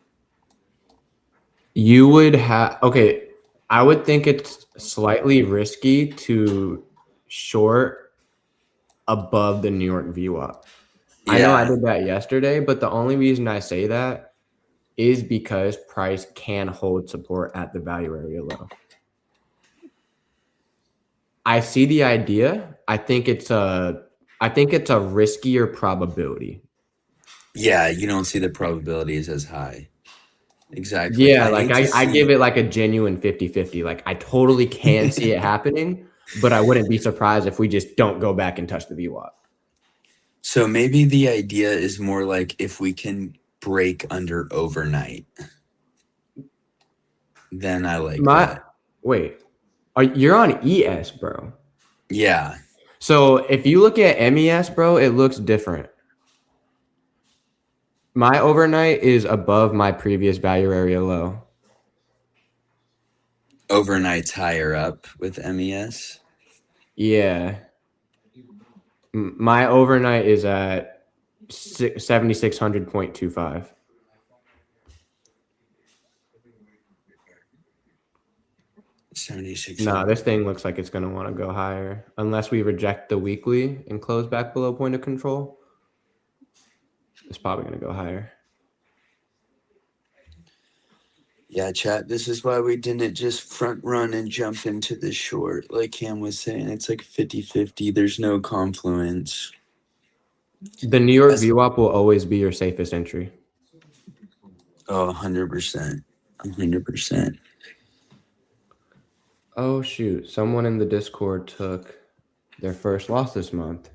[SPEAKER 1] You would have okay. I would think it's slightly risky to short above the New York VWAP. I know I
[SPEAKER 2] Yeah.
[SPEAKER 1] did that yesterday, but the only reason I say that is because price can hold support at the value area low. I see the idea. I think it's a riskier probability.
[SPEAKER 2] Yeah, you don't see the probabilities as high. Exactly.
[SPEAKER 1] Yeah,
[SPEAKER 2] I
[SPEAKER 1] like
[SPEAKER 2] need to
[SPEAKER 1] I give
[SPEAKER 2] see.
[SPEAKER 1] it like a genuine 50-50. Like I totally can see it happening, but I wouldn't be surprised if we just don't go back and touch the VWAP.
[SPEAKER 2] So maybe the idea is more like if we can break under overnight, then I like
[SPEAKER 1] My
[SPEAKER 2] that.
[SPEAKER 1] wait, you're on ES, bro.
[SPEAKER 2] Yeah.
[SPEAKER 1] So if you look at MES, bro, it looks different. My overnight is above my previous value area low.
[SPEAKER 2] Overnight's higher up with MES.
[SPEAKER 1] Yeah. My overnight is at 7,600.25.
[SPEAKER 2] 7600.
[SPEAKER 1] No, this thing looks like it's going to want to go higher. Unless we reject the weekly and close back below point of control, it's probably going to go higher.
[SPEAKER 2] Yeah, chat. This is why we didn't just front run and jump into the short. Like Cam was saying, it's like 50-50. There's no confluence.
[SPEAKER 1] The New York
[SPEAKER 2] As
[SPEAKER 1] VWAP will always be your safest entry.
[SPEAKER 2] Oh, 100%. 100%.
[SPEAKER 1] Oh, shoot. Someone in the Discord took their first loss this month.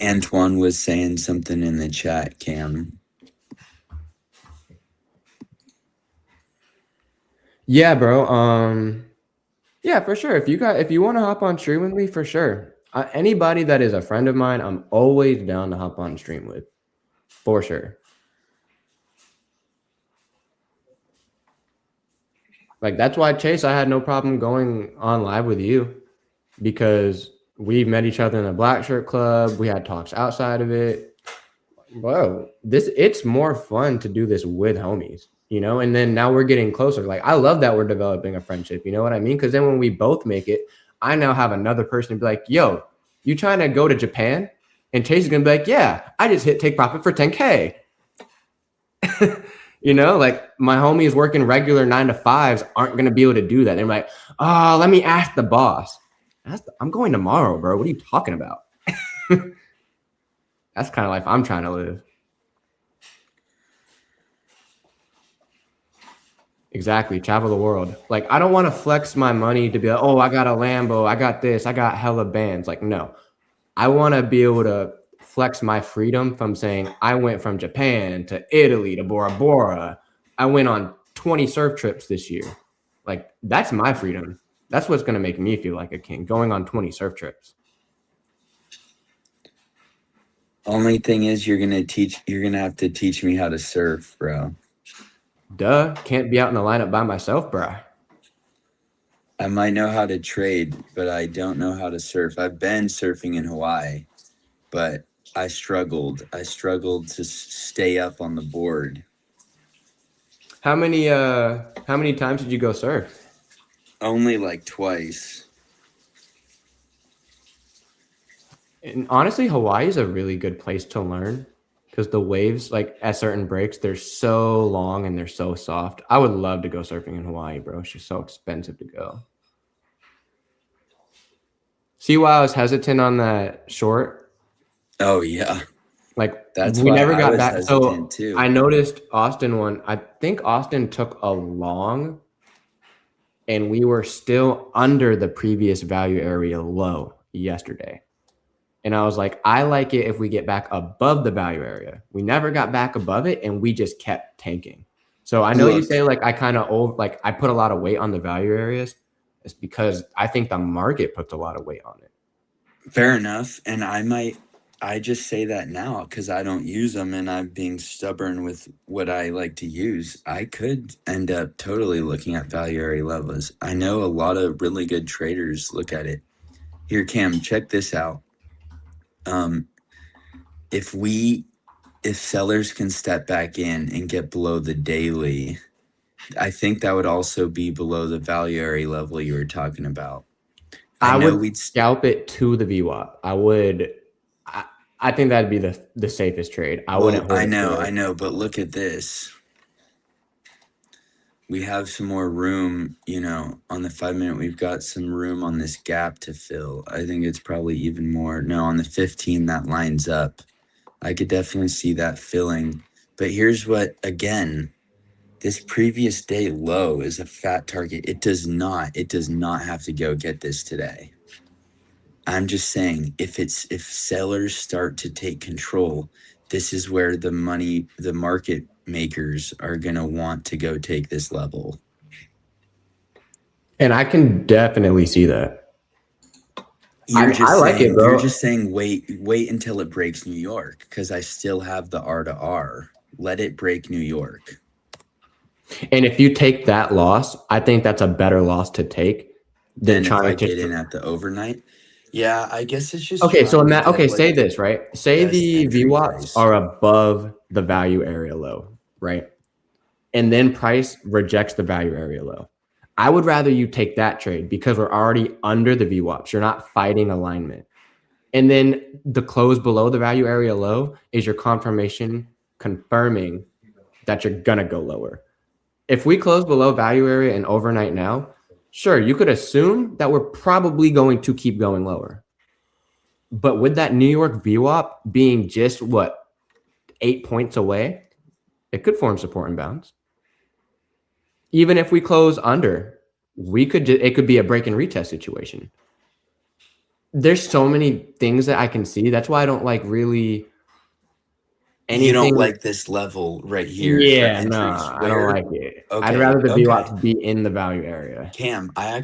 [SPEAKER 2] Antoine was saying something in the chat, Cam.
[SPEAKER 1] Yeah, bro. Yeah, for sure. If you want to hop on stream with me, for sure. Anybody that is a friend of mine, I'm always down to hop on stream with, for sure. Like that's why Chase, I had no problem going on live with you because we met each other in the Black Shirt Club. We had talks outside of it. Bro, it's more fun to do this with homies, you know. And then now we're getting closer. Like I love that we're developing a friendship. You know what I mean? Because then when we both make it, I now have another person to be like, "Yo, you trying to go to Japan?" And Chase is gonna be like, "Yeah, I just hit take profit for 10K." You know, like my homies working regular 9 to 5s aren't gonna be able to do that. They're like, "Oh, let me ask the boss." I'm going tomorrow, bro. What are you talking about? That's kind of life I'm trying to live. Exactly. Travel the world. Like, I don't want to flex my money to be like, oh, I got a Lambo. I got this. I got hella bands. Like, no. I want to be able to flex my freedom from saying I went from Japan to Italy to Bora Bora. I went on 20 surf trips this year. Like, that's my freedom. That's what's going to make me feel like a king, going on 20 surf trips.
[SPEAKER 2] Only thing is you're gonna have to teach me how to surf, bro.
[SPEAKER 1] Duh. Can't be out in the lineup by myself, bro.
[SPEAKER 2] I might know how to trade, but I don't know how to surf. I've been surfing in Hawaii, but I struggled. I struggled to stay up on the board.
[SPEAKER 1] How many times did you go surf?
[SPEAKER 2] Only like twice.
[SPEAKER 1] And honestly, Hawaii is a really good place to learn because the waves, like at certain breaks, they're so long and they're so soft. I would love to go surfing in Hawaii, bro. It's just so expensive to go. See why I was hesitant on that short?
[SPEAKER 2] Oh yeah.
[SPEAKER 1] Like
[SPEAKER 2] That's
[SPEAKER 1] we
[SPEAKER 2] why
[SPEAKER 1] never
[SPEAKER 2] I
[SPEAKER 1] got
[SPEAKER 2] was
[SPEAKER 1] back.
[SPEAKER 2] hesitant
[SPEAKER 1] So I
[SPEAKER 2] too.
[SPEAKER 1] noticed Austin one. I think Austin took a long and we were still under the previous value area low yesterday. And I was like, I like it if we get back above the value area. We never got back above it, and we just kept tanking. So I know you
[SPEAKER 2] Look,
[SPEAKER 1] say like I kind of like I put a lot of weight on the value areas. It's because I think the market puts a lot of weight on it.
[SPEAKER 2] fair enough. And I just say that now because I don't use them and I'm being stubborn with what I like to use. I could end up totally looking at value area levels. I know a lot of really good traders look at it. Here, Cam, check this out. Um, if we, if sellers can step back in and get below the daily, I think that would also be below the value area level you were talking about. I
[SPEAKER 1] I
[SPEAKER 2] know
[SPEAKER 1] would
[SPEAKER 2] we'd
[SPEAKER 1] scalp it to the VWAP. I would. I, I think that'd be the safest trade. I wouldn't
[SPEAKER 2] Well,
[SPEAKER 1] hold it to
[SPEAKER 2] I
[SPEAKER 1] it.
[SPEAKER 2] know, but look at this. We have some more room, on the 5 minute, we've got some room on this gap to fill. I think it's probably even more. No, on the 15, that lines up. I could definitely see that filling. But here's what, again, this previous day low is a fat target. It does not have to go get this today. I'm just saying if sellers start to take control, this is where the market makers are going to want to go take this level.
[SPEAKER 1] And I can definitely see that. I like it,
[SPEAKER 2] You're
[SPEAKER 1] bro.
[SPEAKER 2] just saying wait until it breaks New York because I still have the R to R. Let it break New York.
[SPEAKER 1] And if you take that loss, I think that's a better loss to take than
[SPEAKER 2] Then if
[SPEAKER 1] trying
[SPEAKER 2] I
[SPEAKER 1] to.
[SPEAKER 2] get in at the overnight, yeah, I guess it's just
[SPEAKER 1] Okay, so
[SPEAKER 2] trying to get
[SPEAKER 1] okay,
[SPEAKER 2] like
[SPEAKER 1] say
[SPEAKER 2] the
[SPEAKER 1] this, right? Say
[SPEAKER 2] best
[SPEAKER 1] the
[SPEAKER 2] entry
[SPEAKER 1] VWAPs
[SPEAKER 2] price.
[SPEAKER 1] are above the value area low, right? And then price rejects the value area low. I would rather you take that trade because we're already under the VWAPs. You're not fighting alignment. And then the close below the value area low is your confirmation confirming that you're going to go lower. If we close below value area and overnight now, sure, you could assume that we're probably going to keep going lower. But with that New York VWAP being just what, 8 points away, it could form support and bounce. Even if we close under, it could be a break and retest situation. There's so many things that I can see. That's why I don't like really
[SPEAKER 2] You don't
[SPEAKER 1] anything.
[SPEAKER 2] like this level right here for
[SPEAKER 1] Yeah, no,
[SPEAKER 2] entries
[SPEAKER 1] I don't
[SPEAKER 2] where
[SPEAKER 1] like it. I'd
[SPEAKER 2] okay,
[SPEAKER 1] rather the
[SPEAKER 2] okay.
[SPEAKER 1] VWAPs be in the value area.
[SPEAKER 2] Cam, I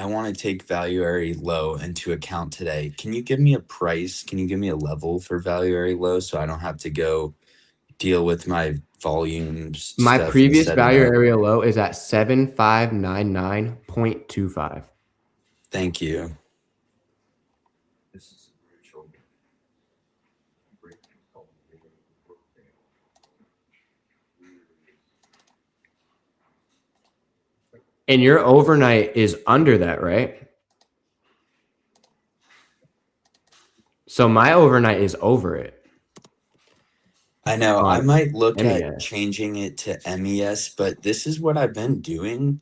[SPEAKER 2] wanna take value area low into account today. Can you give me a price? Can you give me a level for value area low so I don't have to go deal with my volumes
[SPEAKER 1] My
[SPEAKER 2] stuff and
[SPEAKER 1] previous
[SPEAKER 2] set it
[SPEAKER 1] value
[SPEAKER 2] up?
[SPEAKER 1] area low is at 7599.25.
[SPEAKER 2] Thank you.
[SPEAKER 1] And your overnight is under that, right? So my overnight is over it
[SPEAKER 2] I know I
[SPEAKER 1] on
[SPEAKER 2] might look at
[SPEAKER 1] MES.
[SPEAKER 2] changing it to MES, but this is what I've been doing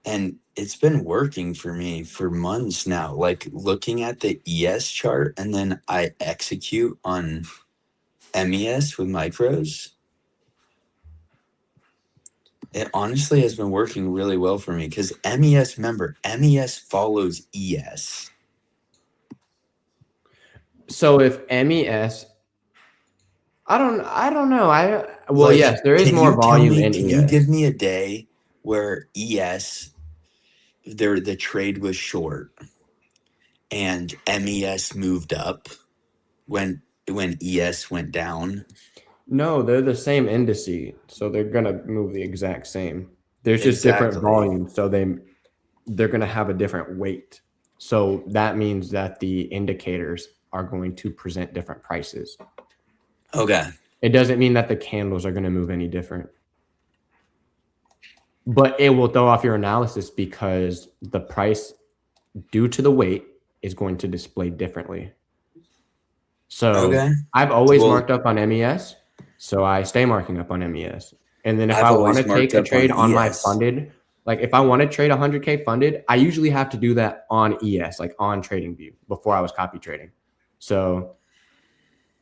[SPEAKER 2] and it's been working for me for months now. Like looking at the ES chart and then I execute on MES with micros. It honestly has been working really well for me because MES, remember, MES follows ES.
[SPEAKER 1] So if MES, I don't know. Well,
[SPEAKER 2] Like,
[SPEAKER 1] yes, there is
[SPEAKER 2] can
[SPEAKER 1] more
[SPEAKER 2] you tell
[SPEAKER 1] volume
[SPEAKER 2] me,
[SPEAKER 1] in
[SPEAKER 2] can you give
[SPEAKER 1] ES.
[SPEAKER 2] me a day where ES, the trade was short and MES moved up when ES went down?
[SPEAKER 1] No, they're the same indice, so they're gonna move the exact same. There's just different
[SPEAKER 2] Exactly.
[SPEAKER 1] volumes, so they're gonna have a different weight. So that means that the indicators are going to present different prices.
[SPEAKER 2] Okay.
[SPEAKER 1] It doesn't mean that the candles are gonna move any different, but it will throw off your analysis because the price, due to the weight, is going to display differently. So
[SPEAKER 2] Okay.
[SPEAKER 1] I've always
[SPEAKER 2] Well,
[SPEAKER 1] marked up on MES, so I stay marking up on MES. And then if
[SPEAKER 2] I've
[SPEAKER 1] I want
[SPEAKER 2] always
[SPEAKER 1] to
[SPEAKER 2] marked
[SPEAKER 1] take a
[SPEAKER 2] up on
[SPEAKER 1] trade on my
[SPEAKER 2] ES.
[SPEAKER 1] funded, like if I want to trade 100K funded, I usually have to do that on ES, like on TradingView before I was copy trading. So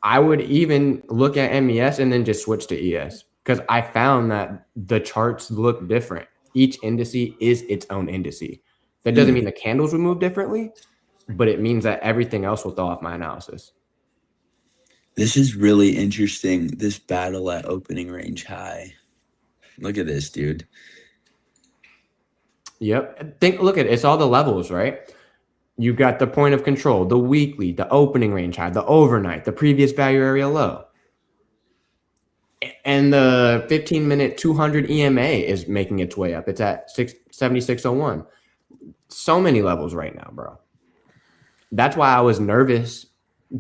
[SPEAKER 1] I would even look at MES and then just switch to ES because I found that the charts look different. Each indice is its own indice. That doesn't
[SPEAKER 2] Hmm.
[SPEAKER 1] mean the candles would move differently, but it means that everything else will throw off my analysis.
[SPEAKER 2] This is really interesting. This battle at opening range high. Look at this, dude.
[SPEAKER 1] Yep. Look at it. It's all the levels, right? You got the point of control, the weekly, the opening range high, the overnight, the previous value area low. And the 15-minute 200 EMA is making its way up. It's at 7601. So many levels right now, bro. That's why I was nervous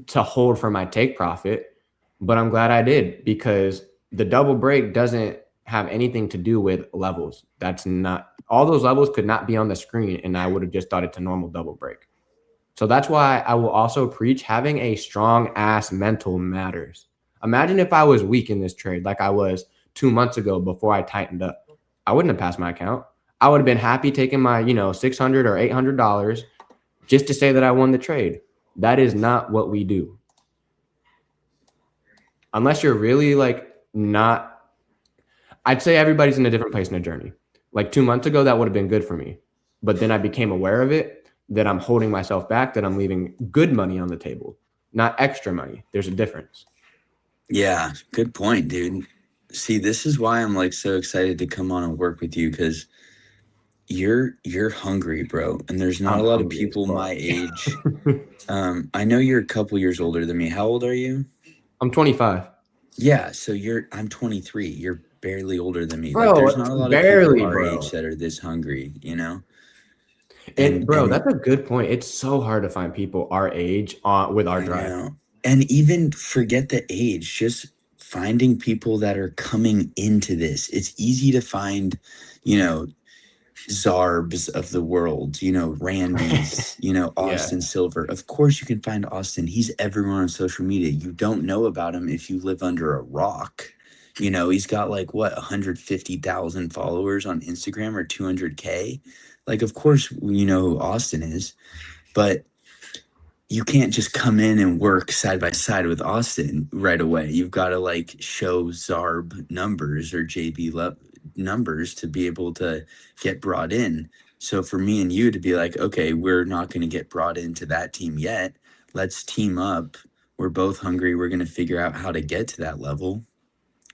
[SPEAKER 1] to hold for my take profit, but I'm glad I did, because the double break doesn't have anything to do with levels. That's not, all those levels could not be on the screen, and I would have just thought it's a normal double break. So that's why I will also preach having a strong ass mental matters. Imagine if I was weak in this trade like I was 2 months ago before I tightened up. I wouldn't have passed my account. I would have been happy taking my, $600 or $800 just to say that I won the trade. That is not what we do. Unless you're really not, I'd say everybody's in a different place in their journey. Like 2 months ago, that would have been good for me. But then I became aware of it, that I'm holding myself back, that I'm leaving good money on the table, not extra money. There's a difference.
[SPEAKER 2] Yeah, good point, dude. See, this is why I'm like so excited to come on and work with you, because you're hungry, bro. And there's not
[SPEAKER 1] I'm
[SPEAKER 2] a lot of
[SPEAKER 1] hungry as
[SPEAKER 2] people my
[SPEAKER 1] fuck.
[SPEAKER 2] age. I know you're a couple years older than me. How old are you?
[SPEAKER 1] I'm 25.
[SPEAKER 2] Yeah, so I'm 23. You're barely older than me. Like,
[SPEAKER 1] Bro,
[SPEAKER 2] there's
[SPEAKER 1] it's
[SPEAKER 2] not a lot of people
[SPEAKER 1] barely,
[SPEAKER 2] our age
[SPEAKER 1] bro.
[SPEAKER 2] that are this hungry, you know?
[SPEAKER 1] And
[SPEAKER 2] And
[SPEAKER 1] bro, that's a good point. It's so hard to find people our age with our
[SPEAKER 2] I
[SPEAKER 1] drive.
[SPEAKER 2] know. And even forget the age, just finding people that are coming into this. It's easy to find, you know, Zarbs of the world, Randy's,
[SPEAKER 1] Yeah.
[SPEAKER 2] Austin Silver. Of course, you can find Austin. He's everywhere on social media. You don't know about him if you live under a rock. He's got like what, 150,000 followers on Instagram, or 200K. Like, of course, you know who Austin is, but you can't just come in and work side by side with Austin right away. You've got to like show Zarb numbers or numbers to be able to get brought in. So for me and you to be like, okay, we're not going to get brought into that team yet. Let's team up. We're both hungry. We're going to figure out how to get to that level.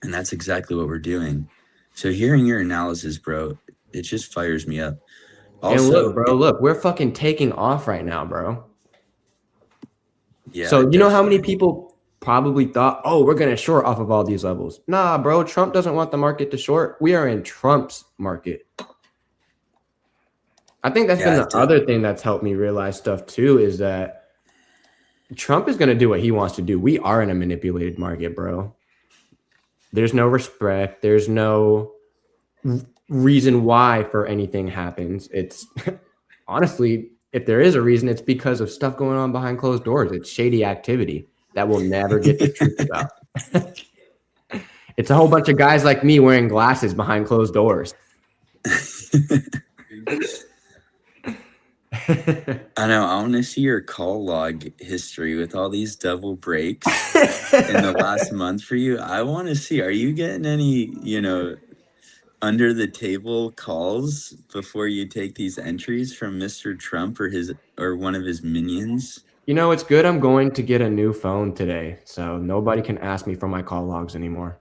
[SPEAKER 2] And that's exactly what we're doing. So hearing your analysis, bro, it just fires me up.
[SPEAKER 1] And look,
[SPEAKER 2] Also,
[SPEAKER 1] bro, look, we're fucking taking off right now, bro.
[SPEAKER 2] yeah,
[SPEAKER 1] So you know how many
[SPEAKER 2] definitely.
[SPEAKER 1] people probably thought, oh, we're gonna short off of all these levels. Nah, bro, Trump doesn't want the market to short. We are in Trump's market. I think that's been
[SPEAKER 2] Yeah,
[SPEAKER 1] the other thing that's helped me realize stuff too, is that Trump is gonna do what he wants to do. We are in a manipulated market, bro. There's no respect. There's no reason why for anything happens. It's honestly, if there is a reason, it's because of stuff going on behind closed doors. It's shady activity that we'll never get the truth about. It's a whole bunch of guys like me wearing glasses behind closed doors.
[SPEAKER 2] I know. I want to see your call log history with all these double breaks in the last month for you. I want to see, are you getting any, under the table calls before you take these entries from Mr. Trump or one of his minions?
[SPEAKER 1] It's good. I'm going to get a new phone today, so nobody can ask me for my call logs anymore.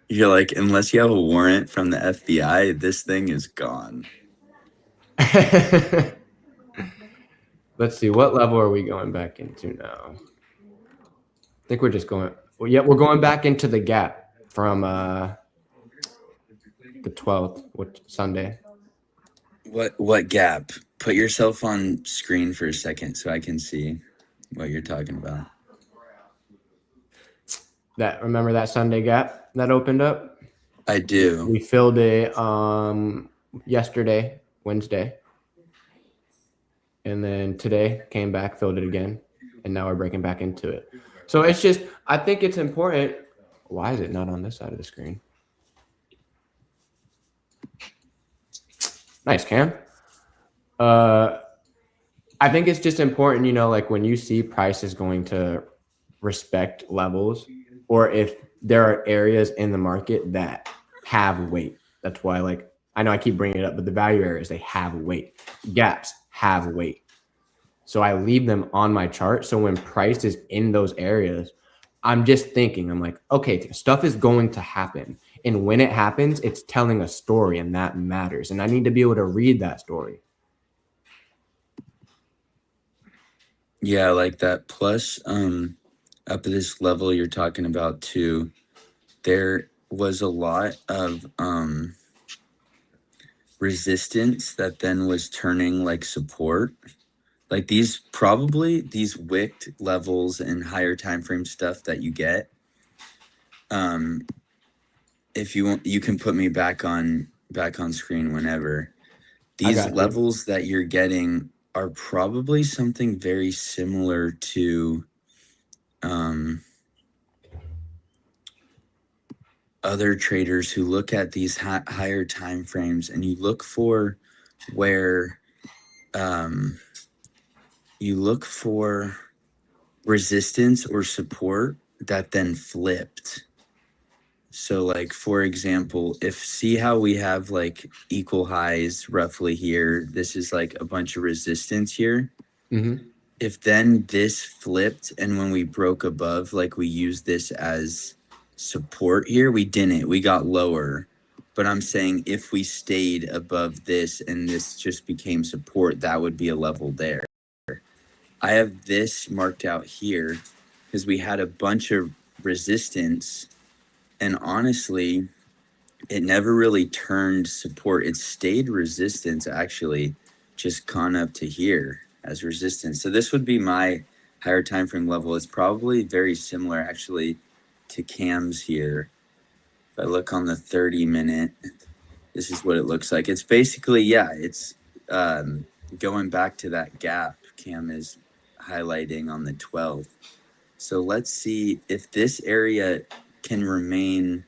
[SPEAKER 2] You're like, unless you have a warrant from the FBI, this thing is gone.
[SPEAKER 1] Let's see. What level are we going back into now? I think we're just going. Well, yeah, we're going back into the gap from the 12th, which Sunday.
[SPEAKER 2] What gap? Put yourself on screen for a second so I can see what you're talking about.
[SPEAKER 1] Remember that Sunday gap that opened up?
[SPEAKER 2] I do.
[SPEAKER 1] We filled it yesterday, Wednesday. And then today came back, filled it again, and now we're breaking back into it. So it's just, I think it's important. Why is it not on this side of the screen? Nice, Cam. I think it's just important, like when you see price is going to respect levels, or if there are areas in the market that have weight. That's why, like, I know I keep bringing it up, but the value areas, they have weight. Gaps have weight. So I leave them on my chart. So when price is in those areas, I'm just thinking, I'm like, okay, stuff is going to happen. And when it happens, it's telling a story, and that matters. And I need to be able to read that story.
[SPEAKER 2] Yeah, like that. Plus, up at this level you're talking about too, there was a lot of resistance that then was turning like support. Like these wicked levels and higher time frame stuff that you get. If you want, you can put me back on screen whenever.
[SPEAKER 1] I
[SPEAKER 2] These
[SPEAKER 1] got you.
[SPEAKER 2] levels that you're getting are probably something very similar to other traders who look at these higher time frames, and you look for where you look for resistance or support that then flipped. So like, for example, see how we have like equal highs roughly here, this is like a bunch of resistance here.
[SPEAKER 1] Mm-hmm.
[SPEAKER 2] If then this flipped, and when we broke above, like we used this as support here, we didn't, we got lower. But I'm saying if we stayed above this and this just became support, that would be a level there. I have this marked out here because we had a bunch of resistance, and honestly, it never really turned support. It stayed resistance, actually, just gone up to here as resistance. So this would be my higher time frame level. It's probably very similar actually to Cam's here. If I look on the 30-minute, this is what it looks like. It's basically, yeah, it's going back to that gap Cam is highlighting on the 12th. So let's see if this area can remain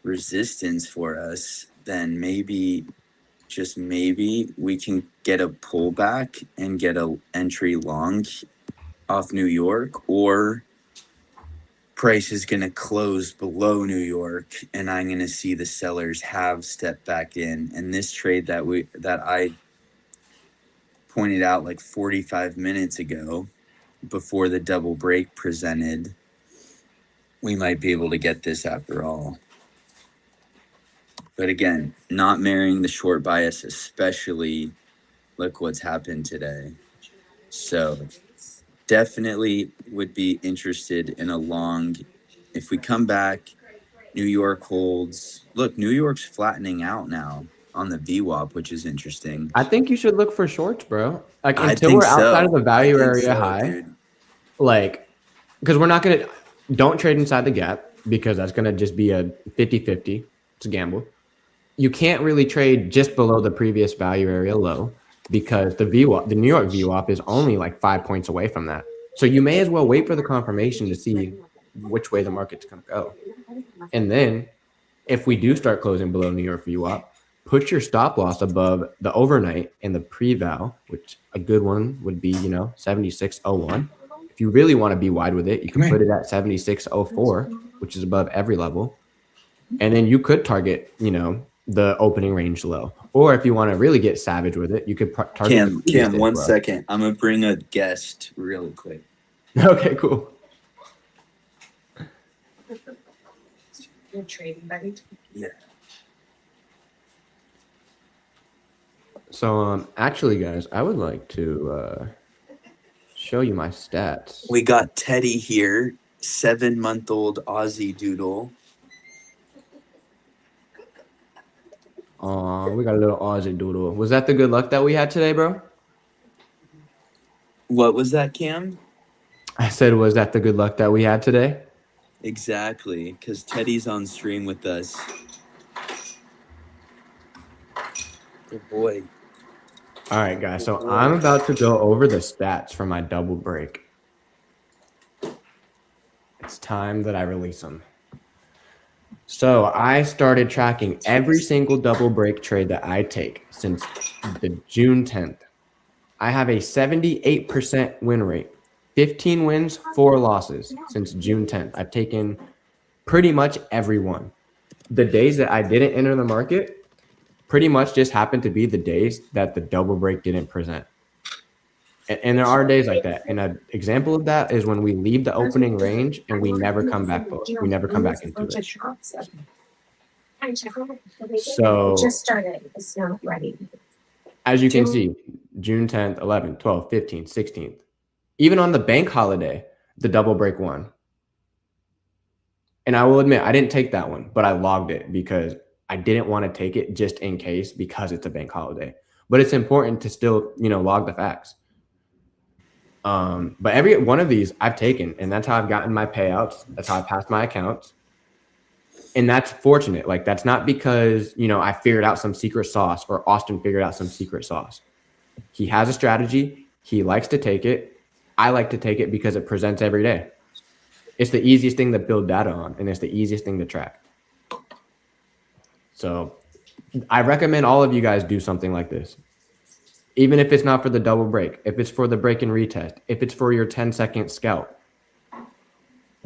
[SPEAKER 2] resistance for us, then maybe, just maybe, we can get a pullback and get a entry long off New York, or price is going to close below New York and I'm going to see the sellers have stepped back in. And this trade that I pointed out like 45 minutes ago before the double break presented, we might be able to get this after all. But again, not marrying the short bias, especially look what's happened today. So definitely would be interested in a long. If we come back, New York holds. Look, New York's flattening out now on the VWAP, which is interesting.
[SPEAKER 1] I think you should look for shorts, bro. Like
[SPEAKER 2] I
[SPEAKER 1] until
[SPEAKER 2] think
[SPEAKER 1] we're outside of
[SPEAKER 2] so.
[SPEAKER 1] the
[SPEAKER 2] I
[SPEAKER 1] value
[SPEAKER 2] think
[SPEAKER 1] area
[SPEAKER 2] so,
[SPEAKER 1] high,
[SPEAKER 2] dude.
[SPEAKER 1] like, because we're not going to, don't trade inside the gap because that's going to just be a 50-50. It's a gamble. You can't really trade just below the previous value area low because the VWAP, the New York VWAP is only like 5 points away from that. So you may as well wait for the confirmation to see which way the market's going to go. And then if we do start closing below New York VWAP, put your stop loss above the overnight and the pre-val, which a good one would be, 76.01. If you really want to be wide with it, you can put it at 76.04, which is above every level. And then you could target, the opening range low. Or if you want to really get savage with it, you could target the previous
[SPEAKER 2] Cam,
[SPEAKER 1] day's
[SPEAKER 2] one
[SPEAKER 1] low.
[SPEAKER 2] second. I'm going to bring a guest really quick.
[SPEAKER 1] Okay, cool.
[SPEAKER 3] You're trading, buddy.
[SPEAKER 2] Yeah.
[SPEAKER 1] So, actually, guys, I would like to show you my stats.
[SPEAKER 2] We got Teddy here, 7-month-old Aussie doodle.
[SPEAKER 1] We got a little Aussie doodle. Was that the good luck that we had today, bro?
[SPEAKER 2] What was that, Cam?
[SPEAKER 1] I said, was that the good luck that we had today?
[SPEAKER 2] Exactly, because Teddy's on stream with us. Good boy.
[SPEAKER 1] All right, guys. So I'm about to go over the stats for my double break. It's time that I release them. So I started tracking every single double break trade that I take since the June 10th. I have a 78% win rate, 15 wins, 4 losses since June 10th. I've taken pretty much every one. The days that I didn't enter the market, pretty much just happened to be the days that the double break didn't present. And there are days like that. And an example of that is when we leave the opening range and we never come back into it. So
[SPEAKER 3] Just started. It's not ready.
[SPEAKER 1] as you can see, June 10th, 11th, 12th, 15th, 16th, even on the bank holiday, the double break won. And I will admit, I didn't take that one, but I logged it because I didn't want to take it just in case because it's a bank holiday. But it's important to still, log the facts. But every one of these I've taken, and that's how I've gotten my payouts. That's how I passed my accounts. And that's fortunate. Like, that's not because, I figured out some secret sauce or Austin figured out some secret sauce. He has a strategy. He likes to take it. I like to take it because it presents every day. It's the easiest thing to build data on, and it's the easiest thing to track. So I recommend all of you guys do something like this. Even if it's not for the double break, if it's for the break and retest, if it's for your 10-second scalp,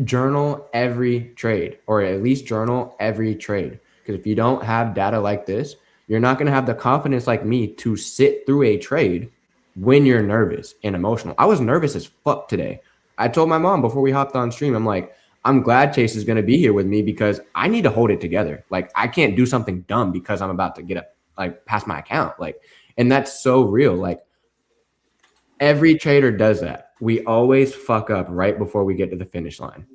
[SPEAKER 1] journal every trade, or at least journal every trade. Because if you don't have data like this, you're not going to have the confidence like me to sit through a trade when you're nervous and emotional. I was nervous as fuck today. I told my mom before we hopped on stream, I'm like, I'm glad Chase is going to be here with me because I need to hold it together. Like, I can't do something dumb because I'm about to get up, like, past my account. Like, and that's so real. Like, every trader does that. We always fuck up right before we get to the finish line.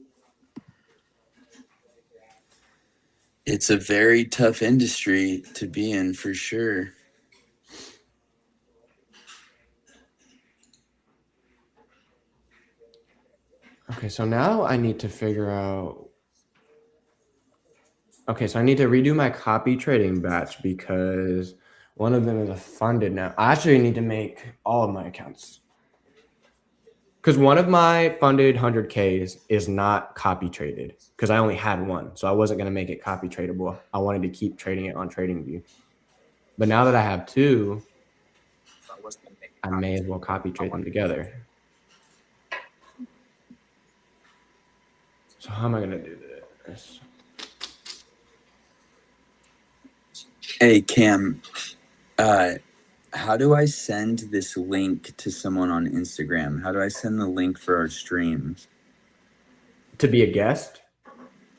[SPEAKER 2] It's a very tough industry to be in for sure.
[SPEAKER 1] Okay, so now I need to figure out. Okay, so I need to redo my copy trading batch because one of them is a funded now. I actually need to make all of my accounts. Because one of my funded 100Ks is not copy traded because I only had one. So I wasn't going to make it copy tradable. I wanted to keep trading it on TradingView. But now that I have two, I may as well copy trade them together. So how am I going to do this?
[SPEAKER 2] Hey, Cam, how do I send this link to someone on Instagram? How do I send the link for our stream?
[SPEAKER 1] To be a guest?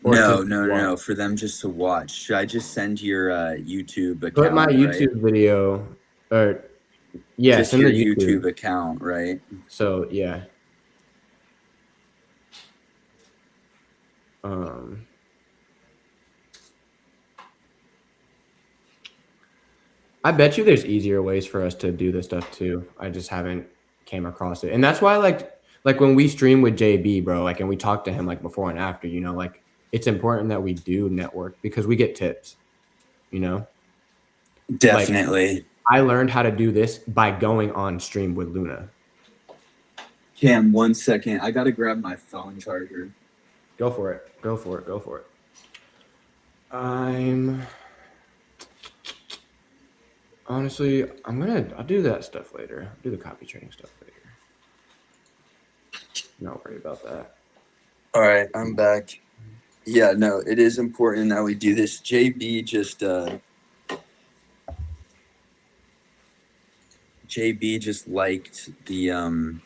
[SPEAKER 2] No. For them just to watch. Should I just send your YouTube account?
[SPEAKER 1] Put my YouTube video, or yeah,
[SPEAKER 2] just
[SPEAKER 1] send
[SPEAKER 2] your
[SPEAKER 1] the
[SPEAKER 2] YouTube account, right?
[SPEAKER 1] So yeah. I bet you there's easier ways for us to do this stuff too. I just haven't came across it. And that's why like when we stream with JB, bro, like, and we talk to him like before and after, like, it's important that we do network because we get tips,
[SPEAKER 2] Definitely.
[SPEAKER 1] Like, I learned how to do this by going on stream with Luna.
[SPEAKER 2] Cam, 1 second. I got to grab my phone charger.
[SPEAKER 1] Go for it. Honestly, I'll do that stuff later. I'll do the copy trading stuff later. Not worry about that.
[SPEAKER 2] All right, I'm back. Yeah, no, it is important that we do this. JB just liked the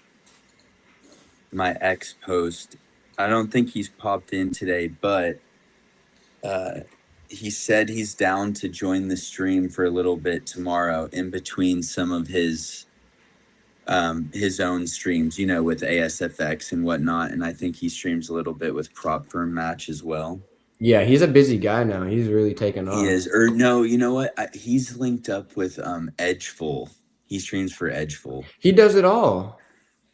[SPEAKER 2] my ex post. I don't think he's popped in today, but he said he's down to join the stream for a little bit tomorrow in between some of his own streams, with ASFX and whatnot. And I think he streams a little bit with Prop Firm Match as well.
[SPEAKER 1] Yeah, he's a busy guy now. He's really taken off.
[SPEAKER 2] He is. Or no, you know what? He's linked up with Edgeful. He streams for Edgeful.
[SPEAKER 1] He does it all.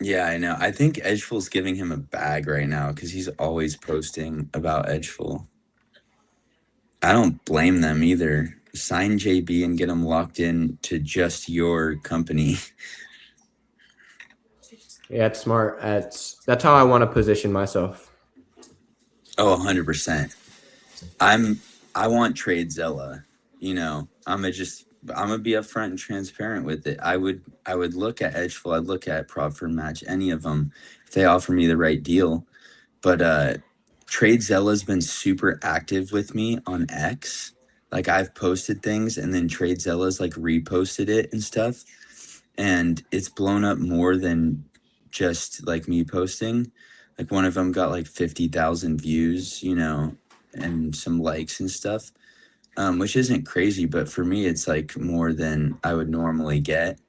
[SPEAKER 2] Yeah, I know. I think Edgeful's giving him a bag right now because he's always posting about Edgeful. I don't blame them either. Sign JB and get him locked in to just your company.
[SPEAKER 1] Yeah, it's smart. That's how I want to position myself.
[SPEAKER 2] Oh, 100%. I want TradeZilla. I'm gonna be upfront and transparent with it. I would look at Edgeful, I'd look at Prop for Match, any of them if they offer me the right deal. But TradeZilla's been super active with me on X. Like I've posted things and then TradeZella's like reposted it and stuff. And it's blown up more than just like me posting. Like one of them got like 50,000 views, you know, and some likes and stuff, which isn't crazy, but for me, it's like more than I would normally get.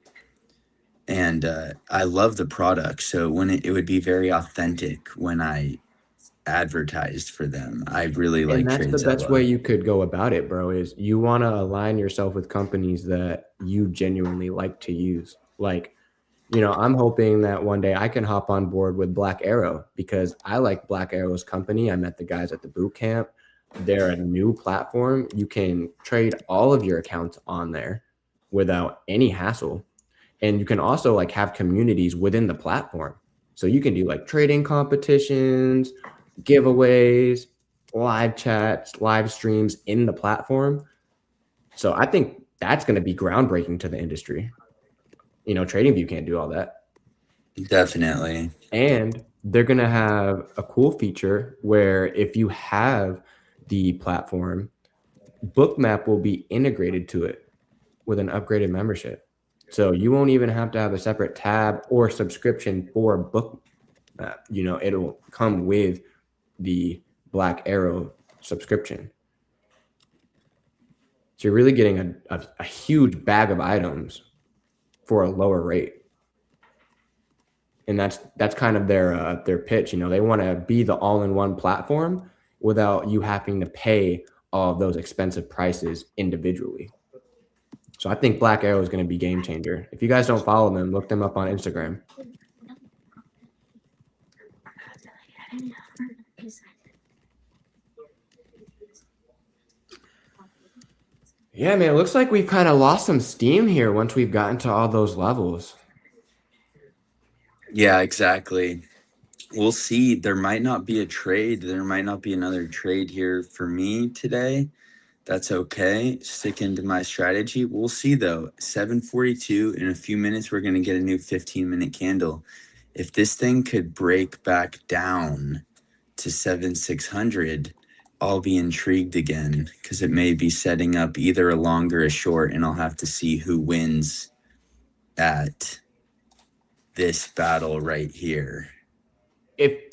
[SPEAKER 2] And I love the product. So when it would be very authentic when I advertised for them. I really
[SPEAKER 1] And
[SPEAKER 2] like
[SPEAKER 1] that's the best way
[SPEAKER 2] TradeZella.
[SPEAKER 1] you could go about it, bro, is you want to align yourself with companies that you genuinely like to use. Like, you know, I'm hoping that one day I can hop on board with Black Arrow because I like Black Arrow's company. I met the guys at the boot camp. They're a new platform. You can trade all of your accounts on there without any hassle. And you can also like have communities within the platform. So you can do like trading competitions, giveaways, live chats, live streams in the platform. So I think that's going to be groundbreaking to the industry. You know, TradingView can't do all that.
[SPEAKER 2] Definitely.
[SPEAKER 1] And they're going to have a cool feature where if you have the platform, Bookmap will be integrated to it with an upgraded membership. So you won't even have to have a separate tab or subscription for Bookmap. You know, it'll come with the Black Arrow subscription. So you're really getting a huge bag of items for a lower rate. And that's kind of their pitch. You know, they want to be the all-in-one platform without you having to pay all of those expensive prices individually. So I think Black Arrow is going to be game changer. If you guys don't follow them, look them up on Instagram. Yeah, man, it looks like we've kind of lost some steam here once we've gotten to all those levels.
[SPEAKER 2] Yeah, exactly. We'll see. There might not be a trade. There might not be another trade here for me today. That's okay. Sticking to my strategy. We'll see though. 7:42 in a few minutes. We're gonna get a new 15-minute candle. If this thing could break back down to 7,600, I'll be intrigued again because it may be setting up either a long or a short, and I'll have to see who wins at this battle right here.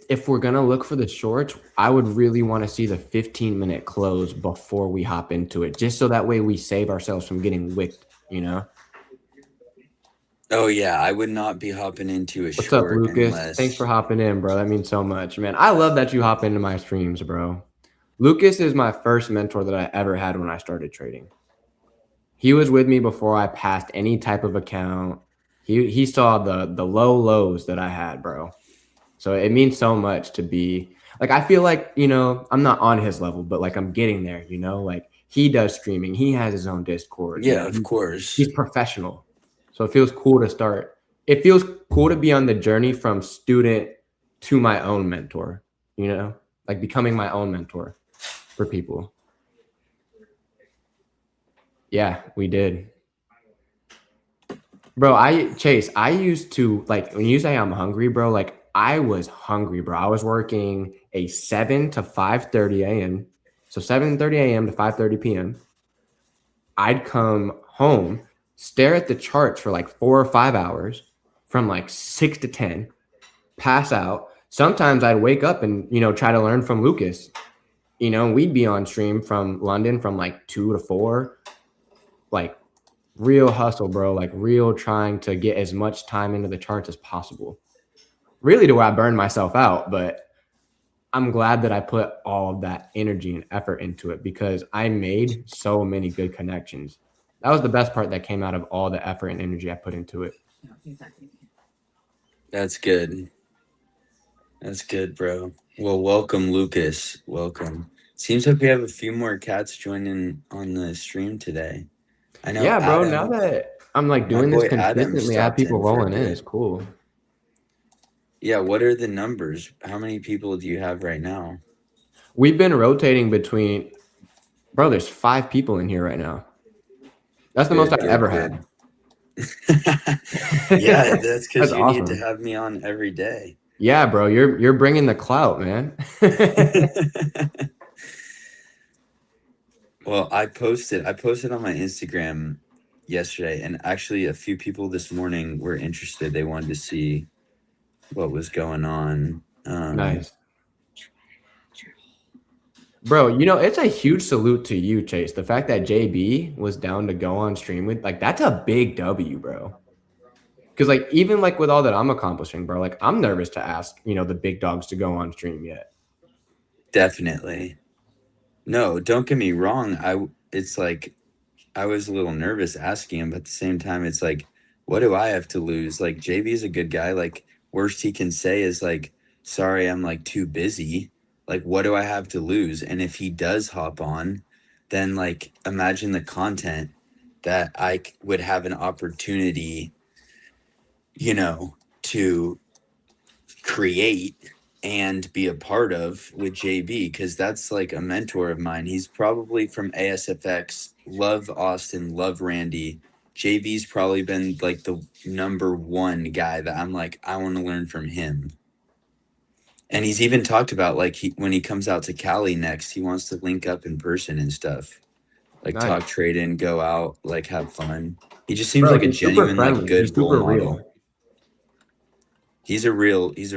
[SPEAKER 1] If we're gonna look for the shorts, I would really want to see the 15-minute close before we hop into it, just so that way we save ourselves from getting wicked, you know?
[SPEAKER 2] Oh yeah, I would not be hopping into a
[SPEAKER 1] What's up,
[SPEAKER 2] short
[SPEAKER 1] Lucas? Thanks for
[SPEAKER 2] unless
[SPEAKER 1] hopping in, bro. That means so much, man. I love that you hop into my streams, bro. Lucas is my first mentor that I ever had when I started trading. He was with me before I passed any type of account. He saw the low lows that I had, bro. So it means so much to be like, I feel like, you know, I'm not on his level, but like I'm getting there, you know, like he does streaming. He has his own Discord, you
[SPEAKER 2] yeah,
[SPEAKER 1] know,
[SPEAKER 2] of course.
[SPEAKER 1] he's professional. So it feels cool to start. It feels cool to be on the journey from student to my own mentor, you know, like becoming my own mentor for people. Yeah, we did. Bro, Chase, I used to like when you say I'm hungry, bro, like I was hungry, bro. I was working a 7 to 5:30 a.m. So 7:30 a.m. to 5:30 p.m. I'd come home, stare at the charts for like 4 or 5 hours from like 6 to 10, pass out. Sometimes I'd wake up and, you know, try to learn from Lucas. You know, we'd be on stream from London from like 2 to 4, like real hustle, bro, like real trying to get as much time into the charts as possible. Really to where I burned myself out, but I'm glad that I put all of that energy and effort into it because I made so many good connections. That was the best part that came out of all the effort and energy I put into it.
[SPEAKER 2] That's good. That's good, bro. Well, welcome, Lucas. Welcome. Seems like we have a few more cats joining on the stream today. I know
[SPEAKER 1] Yeah, bro, now
[SPEAKER 2] Adam,
[SPEAKER 1] that I'm like
[SPEAKER 2] my
[SPEAKER 1] doing this
[SPEAKER 2] boy Adam
[SPEAKER 1] consistently, I have
[SPEAKER 2] stopped
[SPEAKER 1] people
[SPEAKER 2] in for a
[SPEAKER 1] rolling in.
[SPEAKER 2] bit.
[SPEAKER 1] It's cool.
[SPEAKER 2] Yeah, what are the numbers? How many people do you have right now?
[SPEAKER 1] We've been rotating between, bro, there's 5 people in here right now. That's the most I've ever had.
[SPEAKER 2] Yeah, that's because
[SPEAKER 1] That's
[SPEAKER 2] you need to
[SPEAKER 1] awesome.
[SPEAKER 2] have me on every day.
[SPEAKER 1] Yeah, bro, you're bringing the clout, man.
[SPEAKER 2] Well, I posted on my Instagram yesterday, and actually a few people this morning were interested. They wanted to see what was going on.
[SPEAKER 1] Nice. Bro, it's a huge salute to you, Chase. The fact that JB was down to go on stream with, like, that's a big W, bro. Because, like, even, like, with all that I'm accomplishing, bro, like, I'm nervous to ask, the big dogs to go on stream yet.
[SPEAKER 2] Definitely. No, don't get me wrong. It's like I was a little nervous asking him, but at the same time, it's like, what do I have to lose? Like, JB's a good guy. Like, worst he can say is like, sorry, I'm like too busy. Like, what do I have to lose? And if he does hop on, then like, imagine the content that would have an opportunity, to create and be a part of with JB, because that's like a mentor of mine. He's probably from ASFX. Love Austin, love Randy. JB's probably been like the number one guy that I'm like, I want to learn from him. And he's even talked about like when he comes out to Cali next, he wants to link up in person and stuff. Like
[SPEAKER 1] Nice.
[SPEAKER 2] talk, trade in, go out, like have fun. He just seems
[SPEAKER 1] Bro,
[SPEAKER 2] like a
[SPEAKER 1] he's super
[SPEAKER 2] genuine, like
[SPEAKER 1] friendly. He's
[SPEAKER 2] good role
[SPEAKER 1] super
[SPEAKER 2] model.
[SPEAKER 1] real.
[SPEAKER 2] He's a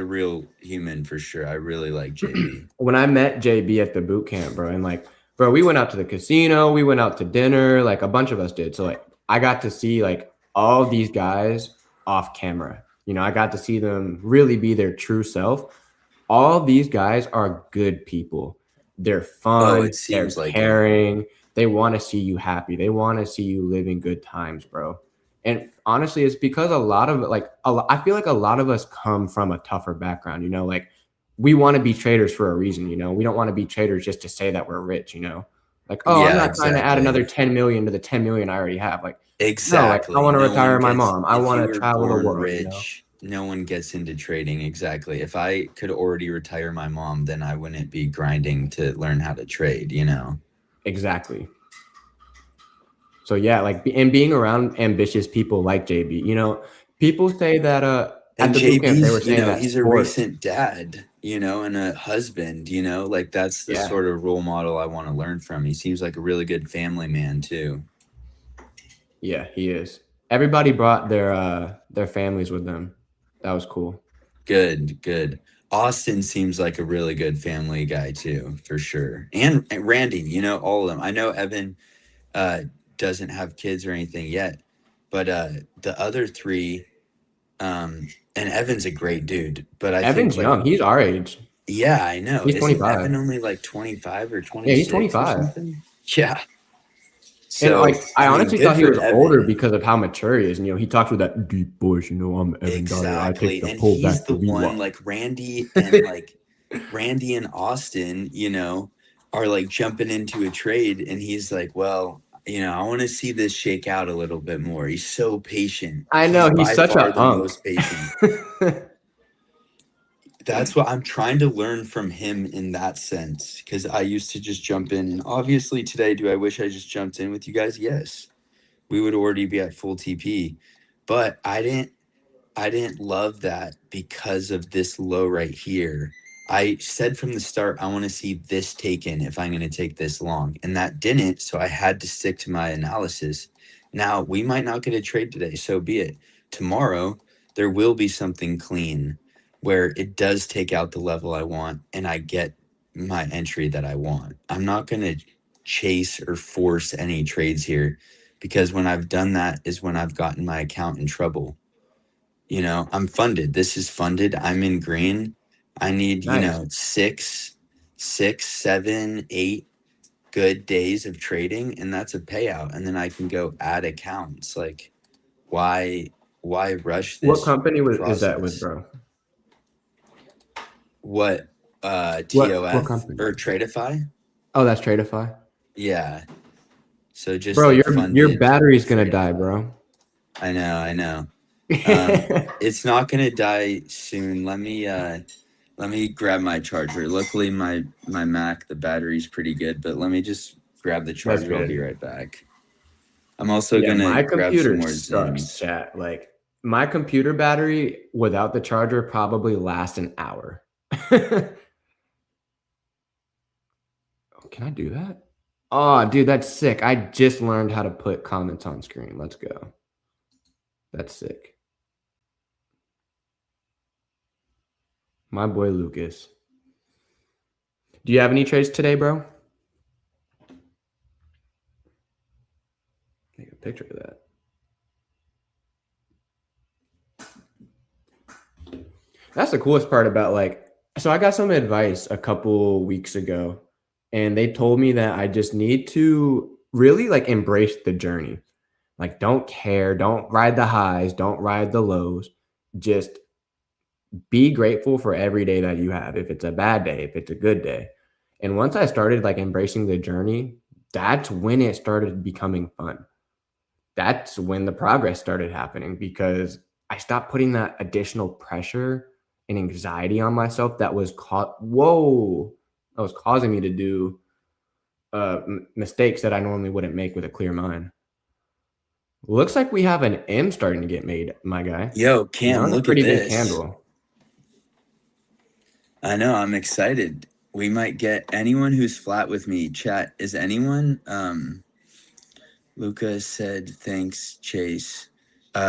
[SPEAKER 2] real human for sure. I really like JB.
[SPEAKER 1] When I met JB at the boot camp, bro, and like, bro, we went out to the casino, we went out to dinner, like a bunch of us did. So like I got to see like all these guys off camera. I got to see them really be their true self. All these guys are good people. They're
[SPEAKER 2] Oh,
[SPEAKER 1] fun,
[SPEAKER 2] it
[SPEAKER 1] they're
[SPEAKER 2] seems like it.
[SPEAKER 1] caring, they want to see you happy. They want to see you living good times, bro. And honestly, it's because a lot of like I feel like a lot of us come from a tougher background, like we want to be traders for a reason, we don't want to be traders just to say that we're rich, like, oh, I'm
[SPEAKER 2] Yeah,
[SPEAKER 1] not trying to add another
[SPEAKER 2] exactly.
[SPEAKER 1] 10 million to the 10 million I already have. Like, no, like I
[SPEAKER 2] Exactly.
[SPEAKER 1] want to
[SPEAKER 2] No
[SPEAKER 1] retire
[SPEAKER 2] one
[SPEAKER 1] my
[SPEAKER 2] gets,
[SPEAKER 1] mom. I
[SPEAKER 2] if
[SPEAKER 1] want
[SPEAKER 2] you
[SPEAKER 1] to
[SPEAKER 2] were
[SPEAKER 1] travel the
[SPEAKER 2] born
[SPEAKER 1] world.
[SPEAKER 2] rich, no one gets into trading. Exactly. If I could already retire my mom, then I wouldn't be grinding to learn how to trade.
[SPEAKER 1] Exactly. So yeah, like and being around ambitious people like JB, people say that at
[SPEAKER 2] And
[SPEAKER 1] the boot camp they were
[SPEAKER 2] JB's,
[SPEAKER 1] saying that
[SPEAKER 2] he's a
[SPEAKER 1] sports.
[SPEAKER 2] recent dad, and a husband, like that's the
[SPEAKER 1] Yeah.
[SPEAKER 2] sort of role model I want to learn from. He seems like a really good family man too.
[SPEAKER 1] Yeah, he is. Everybody brought their families with them. That was cool.
[SPEAKER 2] Good, good. Austin seems like a really good family guy too, for sure. And Randy, all of them. I know Evan uh doesn't have kids or anything yet, but the other three, and Evan's a great dude, but I think
[SPEAKER 1] Evan's
[SPEAKER 2] like,
[SPEAKER 1] young. He's our age.
[SPEAKER 2] yeah, I know.
[SPEAKER 1] He's
[SPEAKER 2] Isn't
[SPEAKER 1] 25.
[SPEAKER 2] Evan only like 25 or
[SPEAKER 1] Yeah, he's
[SPEAKER 2] 26 or
[SPEAKER 1] 25.
[SPEAKER 2] something? Yeah.
[SPEAKER 1] And
[SPEAKER 2] So,
[SPEAKER 1] like I
[SPEAKER 2] I mean,
[SPEAKER 1] honestly
[SPEAKER 2] good
[SPEAKER 1] thought he
[SPEAKER 2] for
[SPEAKER 1] was older
[SPEAKER 2] Evan.
[SPEAKER 1] because of how mature he is. And he talks with that deep voice, I'm Evan Dyer. I take
[SPEAKER 2] Exactly.
[SPEAKER 1] the
[SPEAKER 2] And
[SPEAKER 1] pull
[SPEAKER 2] he's
[SPEAKER 1] back
[SPEAKER 2] the
[SPEAKER 1] to be
[SPEAKER 2] one
[SPEAKER 1] what.
[SPEAKER 2] like Randy and Austin, are like jumping into a trade, and he's like, well, I want to see this shake out a little bit more. He's so patient.
[SPEAKER 1] I
[SPEAKER 2] He's
[SPEAKER 1] know, he's
[SPEAKER 2] by
[SPEAKER 1] such
[SPEAKER 2] far
[SPEAKER 1] a
[SPEAKER 2] the
[SPEAKER 1] hunk.
[SPEAKER 2] most patient. That's what I'm trying to learn from him in that sense, because I used to just jump in. And obviously, today, do I wish I just jumped in with you guys? Yes, we would already be at full TP. But I didn't love that because of this low right here. I said from the start, I want to see this taken if I'm going to take this long. And that didn't. So I had to stick to my analysis. Now, we might not get a trade today. So be it. Tomorrow, there will be something clean where it does take out the level I want and I get my entry that I want. I'm not going to chase or force any trades here, because when I've done that is when I've gotten my account in trouble. I'm funded. This is funded. I'm in green. I need,
[SPEAKER 1] Nice.
[SPEAKER 2] 7, 8 good days of trading, and that's a payout. And then I can go add accounts. Like, why rush
[SPEAKER 1] What
[SPEAKER 2] this
[SPEAKER 1] company is that with,
[SPEAKER 2] process?
[SPEAKER 1] bro?
[SPEAKER 2] What
[SPEAKER 1] What
[SPEAKER 2] TOF
[SPEAKER 1] company?
[SPEAKER 2] or Tradeify?
[SPEAKER 1] Oh, that's Tradeify.
[SPEAKER 2] Yeah. So just
[SPEAKER 1] Bro,
[SPEAKER 2] like
[SPEAKER 1] your
[SPEAKER 2] funded
[SPEAKER 1] battery's gonna die,
[SPEAKER 2] Tradeify.
[SPEAKER 1] bro.
[SPEAKER 2] I know, I know. It's not gonna die soon. Let me grab my charger. Luckily, my Mac, the battery's pretty good, but let me just grab the
[SPEAKER 1] That's
[SPEAKER 2] charger. I'll be
[SPEAKER 1] good.
[SPEAKER 2] right back. I'm also
[SPEAKER 1] Yeah,
[SPEAKER 2] gonna
[SPEAKER 1] my
[SPEAKER 2] grab some
[SPEAKER 1] computer
[SPEAKER 2] more
[SPEAKER 1] sucks,
[SPEAKER 2] Zims.
[SPEAKER 1] chat. Like my computer battery without the charger probably lasts an hour. Oh, can I do that? Oh, dude, that's sick. I just learned how to put comments on screen. Let's go. That's sick. My boy Lucas. Do you have any trades today, bro? Take a picture of that. That's the coolest part about so I got some advice a couple weeks ago, and they told me that I just need to really embrace the journey. Like, don't care, don't ride the highs, don't ride the lows. Just be grateful for every day that you have. If it's a bad day, if it's a good day. And once I started embracing the journey, that's when it started becoming fun. That's when the progress started happening because I stopped putting that additional pressure and anxiety on myself that was that was causing me to do mistakes that I normally wouldn't make with a clear mind. Looks like we have an M starting to get made, my guy.
[SPEAKER 2] Yo,
[SPEAKER 1] That
[SPEAKER 2] Cam,
[SPEAKER 1] was a
[SPEAKER 2] look at
[SPEAKER 1] pretty big
[SPEAKER 2] this.
[SPEAKER 1] candle.
[SPEAKER 2] I know, I'm excited. We might get anyone who's flat with me. Chat, is anyone? Luca said, "Thanks, Chase."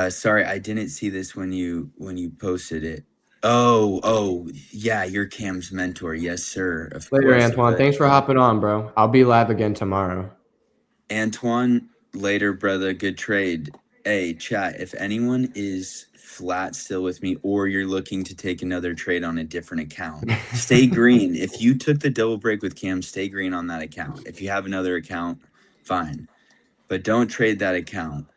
[SPEAKER 2] Sorry, I didn't see this when you posted it. Oh, yeah, you're Cam's mentor. Yes, sir. Of
[SPEAKER 1] Later,
[SPEAKER 2] course.
[SPEAKER 1] Antoine.
[SPEAKER 2] But
[SPEAKER 1] Thanks for hopping on, bro. I'll be live again tomorrow.
[SPEAKER 2] Antoine, later, brother. Good trade. Hey, chat, if anyone is flat still with me or you're looking to take another trade on a different account, stay green. If you took the double break with Cam, stay green on that account. If you have another account, fine. But don't trade that account.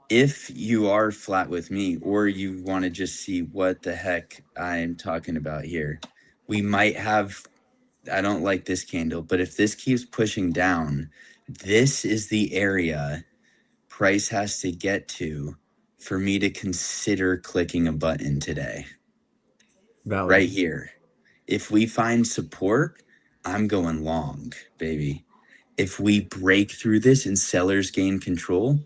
[SPEAKER 2] If you are flat with me or you want to just see what the heck I'm talking about here, we might have, I don't like this candle, but if this keeps pushing down, this is the area price has to get to for me to consider clicking a button today.
[SPEAKER 1] Valid.
[SPEAKER 2] Right here. If we find support, I'm going long, baby. If we break through this and sellers gain control,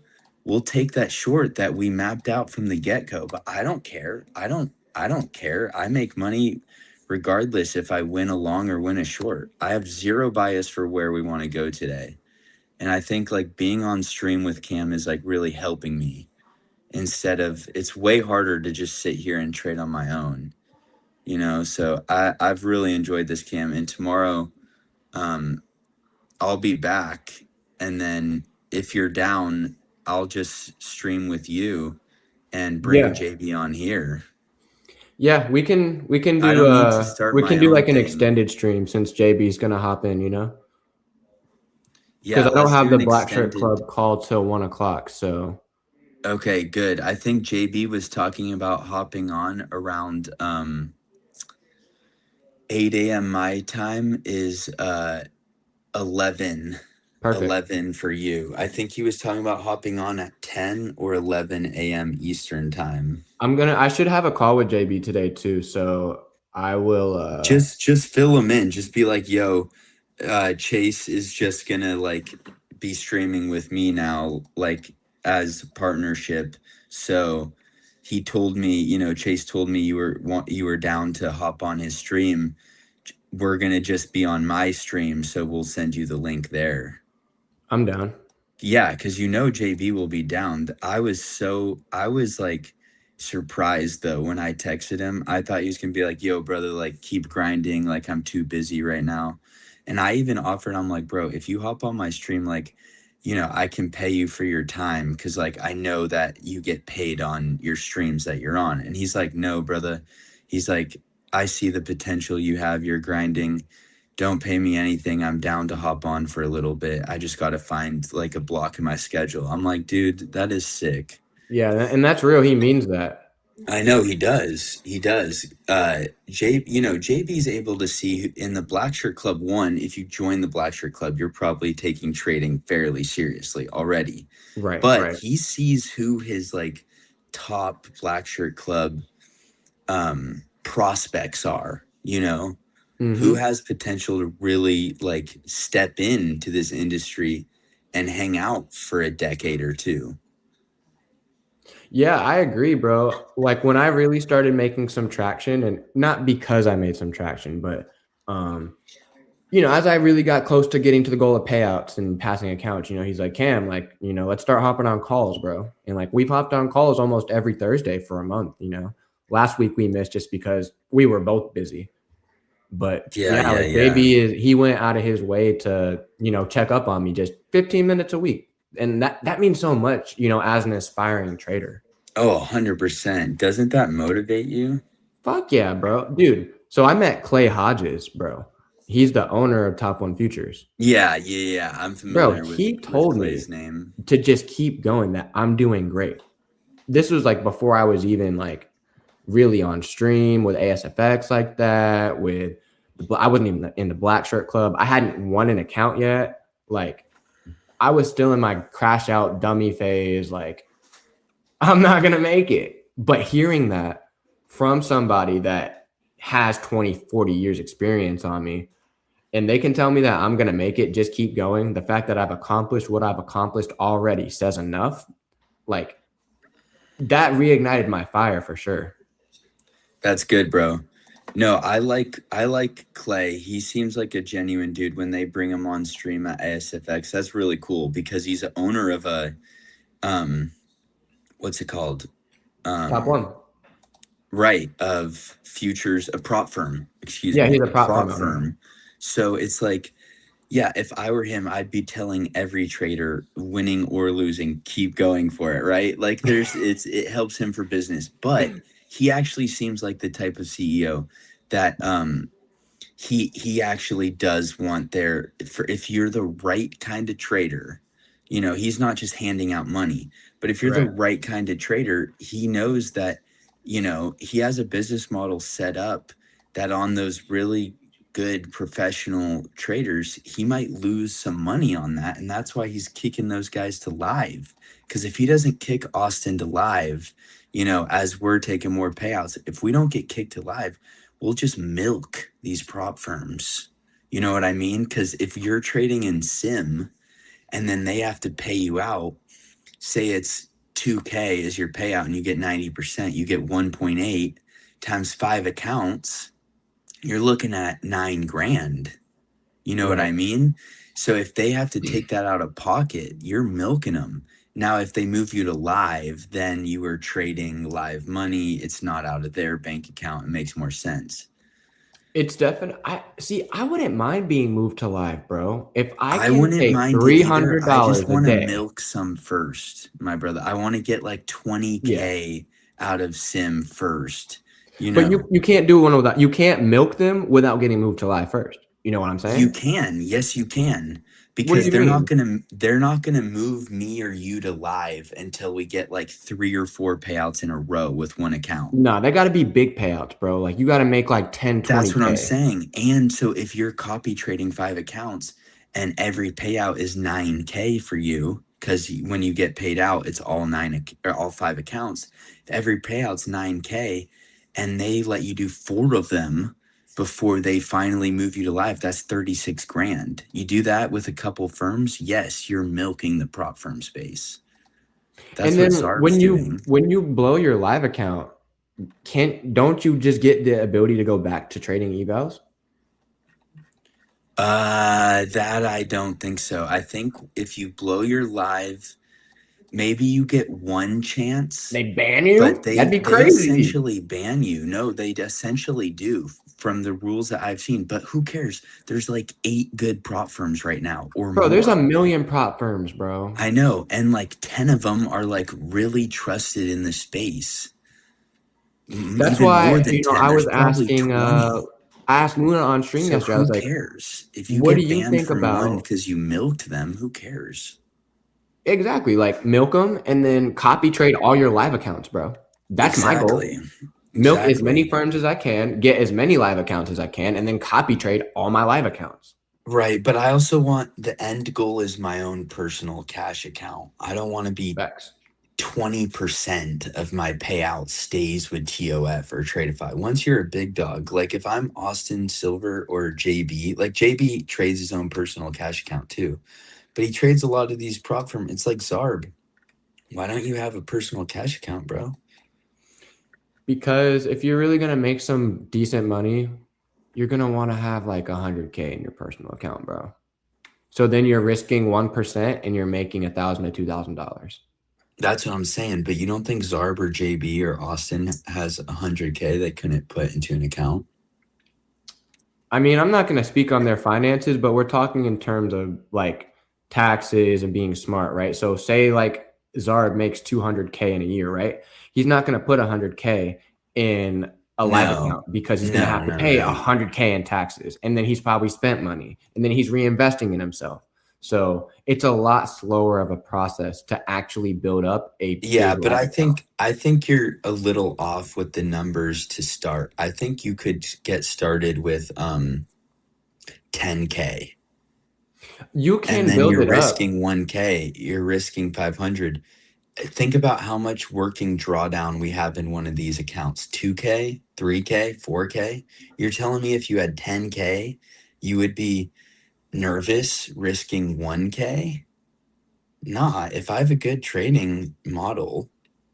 [SPEAKER 2] we'll take that short that we mapped out from the get-go. But I don't care. I don't care. I make money regardless if I win a long or win a short. I have zero bias for where we want to go today. And I think being on stream with Cam is really helping me instead of, it's way harder to just sit here and trade on my own, so I've really enjoyed this, Cam. And tomorrow I'll be back, and then if you're down, I'll just stream with you and bring
[SPEAKER 1] Yeah.
[SPEAKER 2] JB on here.
[SPEAKER 1] Yeah, we can
[SPEAKER 2] I
[SPEAKER 1] do
[SPEAKER 2] don't need to start
[SPEAKER 1] we
[SPEAKER 2] my
[SPEAKER 1] can do
[SPEAKER 2] own
[SPEAKER 1] an
[SPEAKER 2] thing.
[SPEAKER 1] extended stream since JB's gonna hop in, because
[SPEAKER 2] Yeah,
[SPEAKER 1] I don't
[SPEAKER 2] let's
[SPEAKER 1] have
[SPEAKER 2] do
[SPEAKER 1] the
[SPEAKER 2] an
[SPEAKER 1] Black Shirt
[SPEAKER 2] extended.
[SPEAKER 1] Club call till 1 o'clock. So
[SPEAKER 2] Okay, good. I think JB was talking about hopping on around 8 a.m. my time is 11
[SPEAKER 1] perfect.
[SPEAKER 2] 11 for you. I think he was talking about hopping on at 10 or 11 a.m. Eastern time.
[SPEAKER 1] I should have a call with JB today too. So I will.
[SPEAKER 2] Just fill him in. Just be like, yo, Chase is just gonna be streaming with me now, as partnership. So he told me, Chase told me you were down to hop on his stream. We're gonna just be on my stream, so we'll send you the link there.
[SPEAKER 1] I'm down.
[SPEAKER 2] Yeah, because JB will be down. I was surprised though when I texted him. I thought he was gonna be like, yo, brother, keep grinding, I'm too busy right now. And I even offered, I'm like, bro, if you hop on my stream, I can pay you for your time because I know that you get paid on your streams that you're on. And he's like, no, brother. He's like, I see the potential you have, you're grinding, don't pay me anything. I'm down to hop on for a little bit. I just got to find a block in my schedule. I'm like, dude, that is sick.
[SPEAKER 1] Yeah, and that's real. He means that.
[SPEAKER 2] I know he does. He does. JB's able to see in the Black Shirt Club one. If you join the Black Shirt Club, you're probably taking trading fairly seriously already.
[SPEAKER 1] Right,
[SPEAKER 2] But
[SPEAKER 1] right.
[SPEAKER 2] he sees who his top Black Shirt Club prospects are, who
[SPEAKER 1] Mm-hmm.
[SPEAKER 2] has potential to really step into this industry and hang out for a decade or two.
[SPEAKER 1] Yeah, I agree, bro. Like when I really started making some traction, and not because I made some traction, but um, as I really got close to getting to the goal of payouts and passing accounts, he's like, Cam, like, let's start hopping on calls, bro. And like, we've hopped on calls almost every Thursday for a month. Last week we missed just because we were both busy. But yeah, like he went out of his way to, check up on me just 15 minutes a week. And that means so much, as an aspiring trader.
[SPEAKER 2] Oh, 100%. Doesn't that motivate you?
[SPEAKER 1] Fuck yeah, bro. Dude, so I met Clay Hodges, bro. He's the owner of Top One Futures.
[SPEAKER 2] Yeah. I'm familiar
[SPEAKER 1] Bro,
[SPEAKER 2] with
[SPEAKER 1] he told
[SPEAKER 2] Clay's
[SPEAKER 1] me
[SPEAKER 2] name.
[SPEAKER 1] to just keep going, that I'm doing great. This was like before I was even like really on stream with ASFX like that, I wasn't even in the Black Shirt Club. I hadn't won an account yet. Like, I was still in my crash out dummy phase. Like, I'm not going to make it. But hearing that from somebody that has 20, 40 years experience on me, and they can tell me that I'm going to make it, just keep going. The fact that I've accomplished what I've accomplished already says enough. Like, that reignited my fire for sure.
[SPEAKER 2] That's good, bro. No, I like Clay. He seems like a genuine dude when they bring him on stream at ASFX. That's really cool because he's the owner of a what's it called?
[SPEAKER 1] Top One.
[SPEAKER 2] Right, of futures, a prop firm. Excuse
[SPEAKER 1] Yeah,
[SPEAKER 2] me,
[SPEAKER 1] he's a
[SPEAKER 2] a
[SPEAKER 1] prop
[SPEAKER 2] prop
[SPEAKER 1] firm owner.
[SPEAKER 2] firm. So it's like, yeah, if I were him, I'd be telling every trader, winning or losing, keep going for it, right? Like it helps him for business. But he actually seems like the type of CEO that he actually does want there for, if you're the right kind of trader, he's not just handing out money, but if you're the
[SPEAKER 1] Right.
[SPEAKER 2] right kind of trader, he knows that, he has a business model set up that on those really good professional traders, he might lose some money on that. And that's why he's kicking those guys to live. Because if he doesn't kick Austin to live, as we're taking more payouts, if we don't get kicked to live, we'll just milk these prop firms. You know what I mean? Because if you're trading in sim and then they have to pay you out, say it's 2K is your payout and you get 90%, you get 1.8 times 5 accounts, you're looking at 9 grand. You know what
[SPEAKER 1] Right.
[SPEAKER 2] I mean? So if they have to take that out of pocket, you're milking them. Now, if they move you to live, then you are trading live money. It's not out of their bank account. It makes more sense.
[SPEAKER 1] It's definitely. I wouldn't mind being moved to live, bro. If I
[SPEAKER 2] I
[SPEAKER 1] can
[SPEAKER 2] wouldn't
[SPEAKER 1] take
[SPEAKER 2] mind it either. I
[SPEAKER 1] $300
[SPEAKER 2] just
[SPEAKER 1] a
[SPEAKER 2] want to
[SPEAKER 1] day.
[SPEAKER 2] milk some first, my brother. I want to get like
[SPEAKER 1] Yeah.
[SPEAKER 2] 20K out of sim first.
[SPEAKER 1] But you can't do one without, you can't milk them without getting moved to live first. You know what I'm
[SPEAKER 2] You
[SPEAKER 1] saying?
[SPEAKER 2] can. Yes, you can.
[SPEAKER 1] What do
[SPEAKER 2] Because
[SPEAKER 1] you mean?
[SPEAKER 2] they're not gonna move me or you to live until we get like 3 or 4 payouts in a row with one account.
[SPEAKER 1] Nah, they got to be big payouts, bro. Like, you got to make like 10,
[SPEAKER 2] That's what I'm
[SPEAKER 1] 20K.
[SPEAKER 2] saying. And so if you're copy trading 5 accounts and every payout is 9K for you, because when you get paid out, it's all or all 5 accounts. If every payout's 9K and they let you do 4 of them before they finally move you to live, that's 36 grand. You do that with a couple firms, yes, you're milking the prop firm space. That's
[SPEAKER 1] And
[SPEAKER 2] what
[SPEAKER 1] then
[SPEAKER 2] Zarb's doing.
[SPEAKER 1] when you blow your live account, don't you just get the ability to go back to trading evals?
[SPEAKER 2] That I don't think so. I think if you blow your live, maybe you get one chance,
[SPEAKER 1] They ban
[SPEAKER 2] but
[SPEAKER 1] you? That'd
[SPEAKER 2] they
[SPEAKER 1] be
[SPEAKER 2] they
[SPEAKER 1] crazy.
[SPEAKER 2] essentially ban you. No, they essentially do from the rules that I've seen. But who cares? There's like 8 good prop firms right now or
[SPEAKER 1] Bro, there's a
[SPEAKER 2] more.
[SPEAKER 1] million prop firms, bro.
[SPEAKER 2] I know, and like 10 of them are like really trusted in the space.
[SPEAKER 1] That's
[SPEAKER 2] Even more
[SPEAKER 1] why,
[SPEAKER 2] than 10.
[SPEAKER 1] I
[SPEAKER 2] There's
[SPEAKER 1] was
[SPEAKER 2] probably
[SPEAKER 1] asking,
[SPEAKER 2] 20.
[SPEAKER 1] I asked Luna on stream
[SPEAKER 2] So
[SPEAKER 1] yesterday. I was
[SPEAKER 2] who
[SPEAKER 1] like,
[SPEAKER 2] cares? If you
[SPEAKER 1] what do
[SPEAKER 2] get
[SPEAKER 1] you
[SPEAKER 2] banned
[SPEAKER 1] think
[SPEAKER 2] from one
[SPEAKER 1] about
[SPEAKER 2] because you milked them, who cares?
[SPEAKER 1] exactly like milk them and then copy trade all your live accounts, bro? That's my
[SPEAKER 2] Exactly.
[SPEAKER 1] goal. Milk as many
[SPEAKER 2] Exactly.
[SPEAKER 1] firms as I can, get as many live accounts as I can, and then copy trade all my live accounts.
[SPEAKER 2] Right. But I also want the end goal is my own personal cash account. I don't want to be
[SPEAKER 1] Facts.
[SPEAKER 2] 20% of my payout stays with TOF or Tradeify. Once you're a big dog, like if I'm Austin Silver or JB, like JB trades his own personal cash account too, but he trades a lot of these prop firm. It's like Zarb. Why don't you have a personal cash account, bro?
[SPEAKER 1] Because if you're really gonna make some decent money, you're gonna want to have like 100K in your personal account, bro. So then you're risking 1% and you're making $1,000 to $2,000.
[SPEAKER 2] That's what I'm saying. But you don't think Zarb or JB or Austin has 100K they couldn't put into an account?
[SPEAKER 1] I mean, I'm not going to speak on their finances, but we're talking in terms of like taxes and being smart, right? So say like Zard makes 200K in a year, right? He's not going to put 100K in a live
[SPEAKER 2] No,
[SPEAKER 1] account because he's going to
[SPEAKER 2] no,
[SPEAKER 1] have to
[SPEAKER 2] no,
[SPEAKER 1] pay
[SPEAKER 2] no.
[SPEAKER 1] 100K in taxes, and then he's probably spent money, and then he's reinvesting in himself. So it's a lot slower of a process to actually build up a
[SPEAKER 2] Yeah,
[SPEAKER 1] big
[SPEAKER 2] but
[SPEAKER 1] live account.
[SPEAKER 2] I think you're a little off with the numbers to start. I think you could get started with 10K.
[SPEAKER 1] You
[SPEAKER 2] And
[SPEAKER 1] can
[SPEAKER 2] then
[SPEAKER 1] build
[SPEAKER 2] you're
[SPEAKER 1] it up.
[SPEAKER 2] risking 1K, you're risking 500. Think about how much working drawdown we have in one of these accounts. 2K, 3K, 4K. You're telling me if you had 10K, you would be nervous risking 1K? Nah, if I have a good trading model,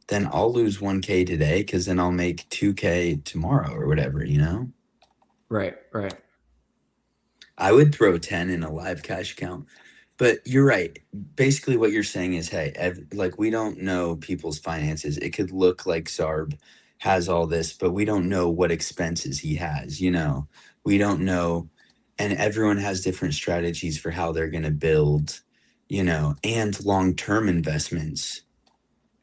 [SPEAKER 2] then I'll lose 1K today because then I'll make 2K tomorrow or whatever, you know?
[SPEAKER 1] Right, right.
[SPEAKER 2] I would throw 10 in a live cash account. But you're right. Basically, what you're saying is, hey, like we don't know people's finances. It could look like Zarb has all this, but we don't know what expenses he has. We don't know, and everyone has different strategies for how they're going to build, and long-term investments.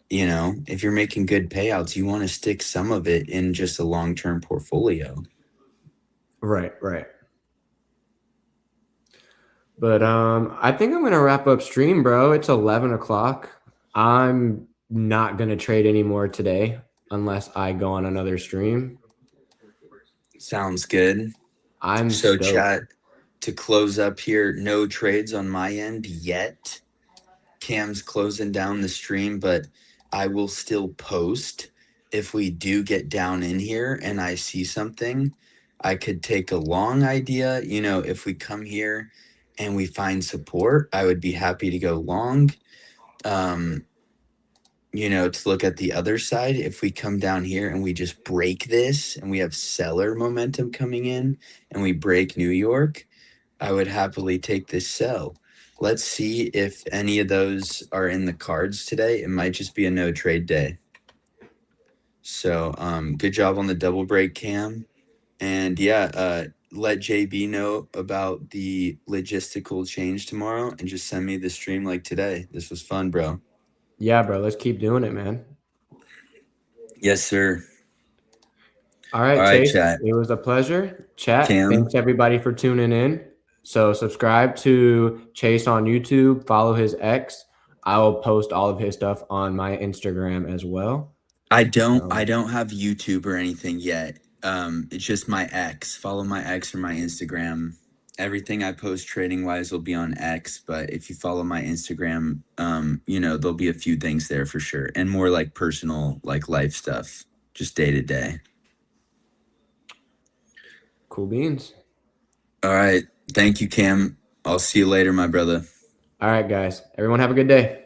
[SPEAKER 2] If you're making good payouts, you want to stick some of it in just a long-term portfolio.
[SPEAKER 1] Right, right. But I think I'm gonna wrap up stream, bro. It's 11 o'clock. I'm not gonna trade anymore today unless I go on another stream.
[SPEAKER 2] Sounds good.
[SPEAKER 1] I'm
[SPEAKER 2] So,
[SPEAKER 1] stoked.
[SPEAKER 2] chat, to close up here, no trades on my end yet. Cam's closing down the stream, but I will still post. If we do get down in here and I see something, I could take a long idea. If we come here and we find support, I would be happy to go long. To look at the other side, if we come down here and we just break this and we have seller momentum coming in and we break New York, I would happily take this sell. Let's see if any of those are in the cards today. It might just be a no trade day. So good job on the double break, Cam. And yeah, let JB know about the logistical change tomorrow and just send me the stream like today. This was fun, bro.
[SPEAKER 1] Yeah, bro. Let's keep doing it, man.
[SPEAKER 2] Yes, sir.
[SPEAKER 1] All
[SPEAKER 2] All
[SPEAKER 1] right,
[SPEAKER 2] right,
[SPEAKER 1] Chase.
[SPEAKER 2] chat.
[SPEAKER 1] It was a pleasure. Chat.
[SPEAKER 2] Cam,
[SPEAKER 1] Thanks everybody for tuning in. So subscribe to Chase on YouTube. Follow his X. I will post all of his stuff on my Instagram as well.
[SPEAKER 2] I don't
[SPEAKER 1] So
[SPEAKER 2] I don't have YouTube or anything yet. It's just my X. Follow my X or my Instagram. Everything I post trading wise will be on X, but if you follow my Instagram, there'll be a few things there for sure. And more like personal, like life stuff, just day to day.
[SPEAKER 1] cool beans.
[SPEAKER 2] All right. Thank you, Cam. I'll see you later, my brother.
[SPEAKER 1] All right, guys. Everyone have a good day.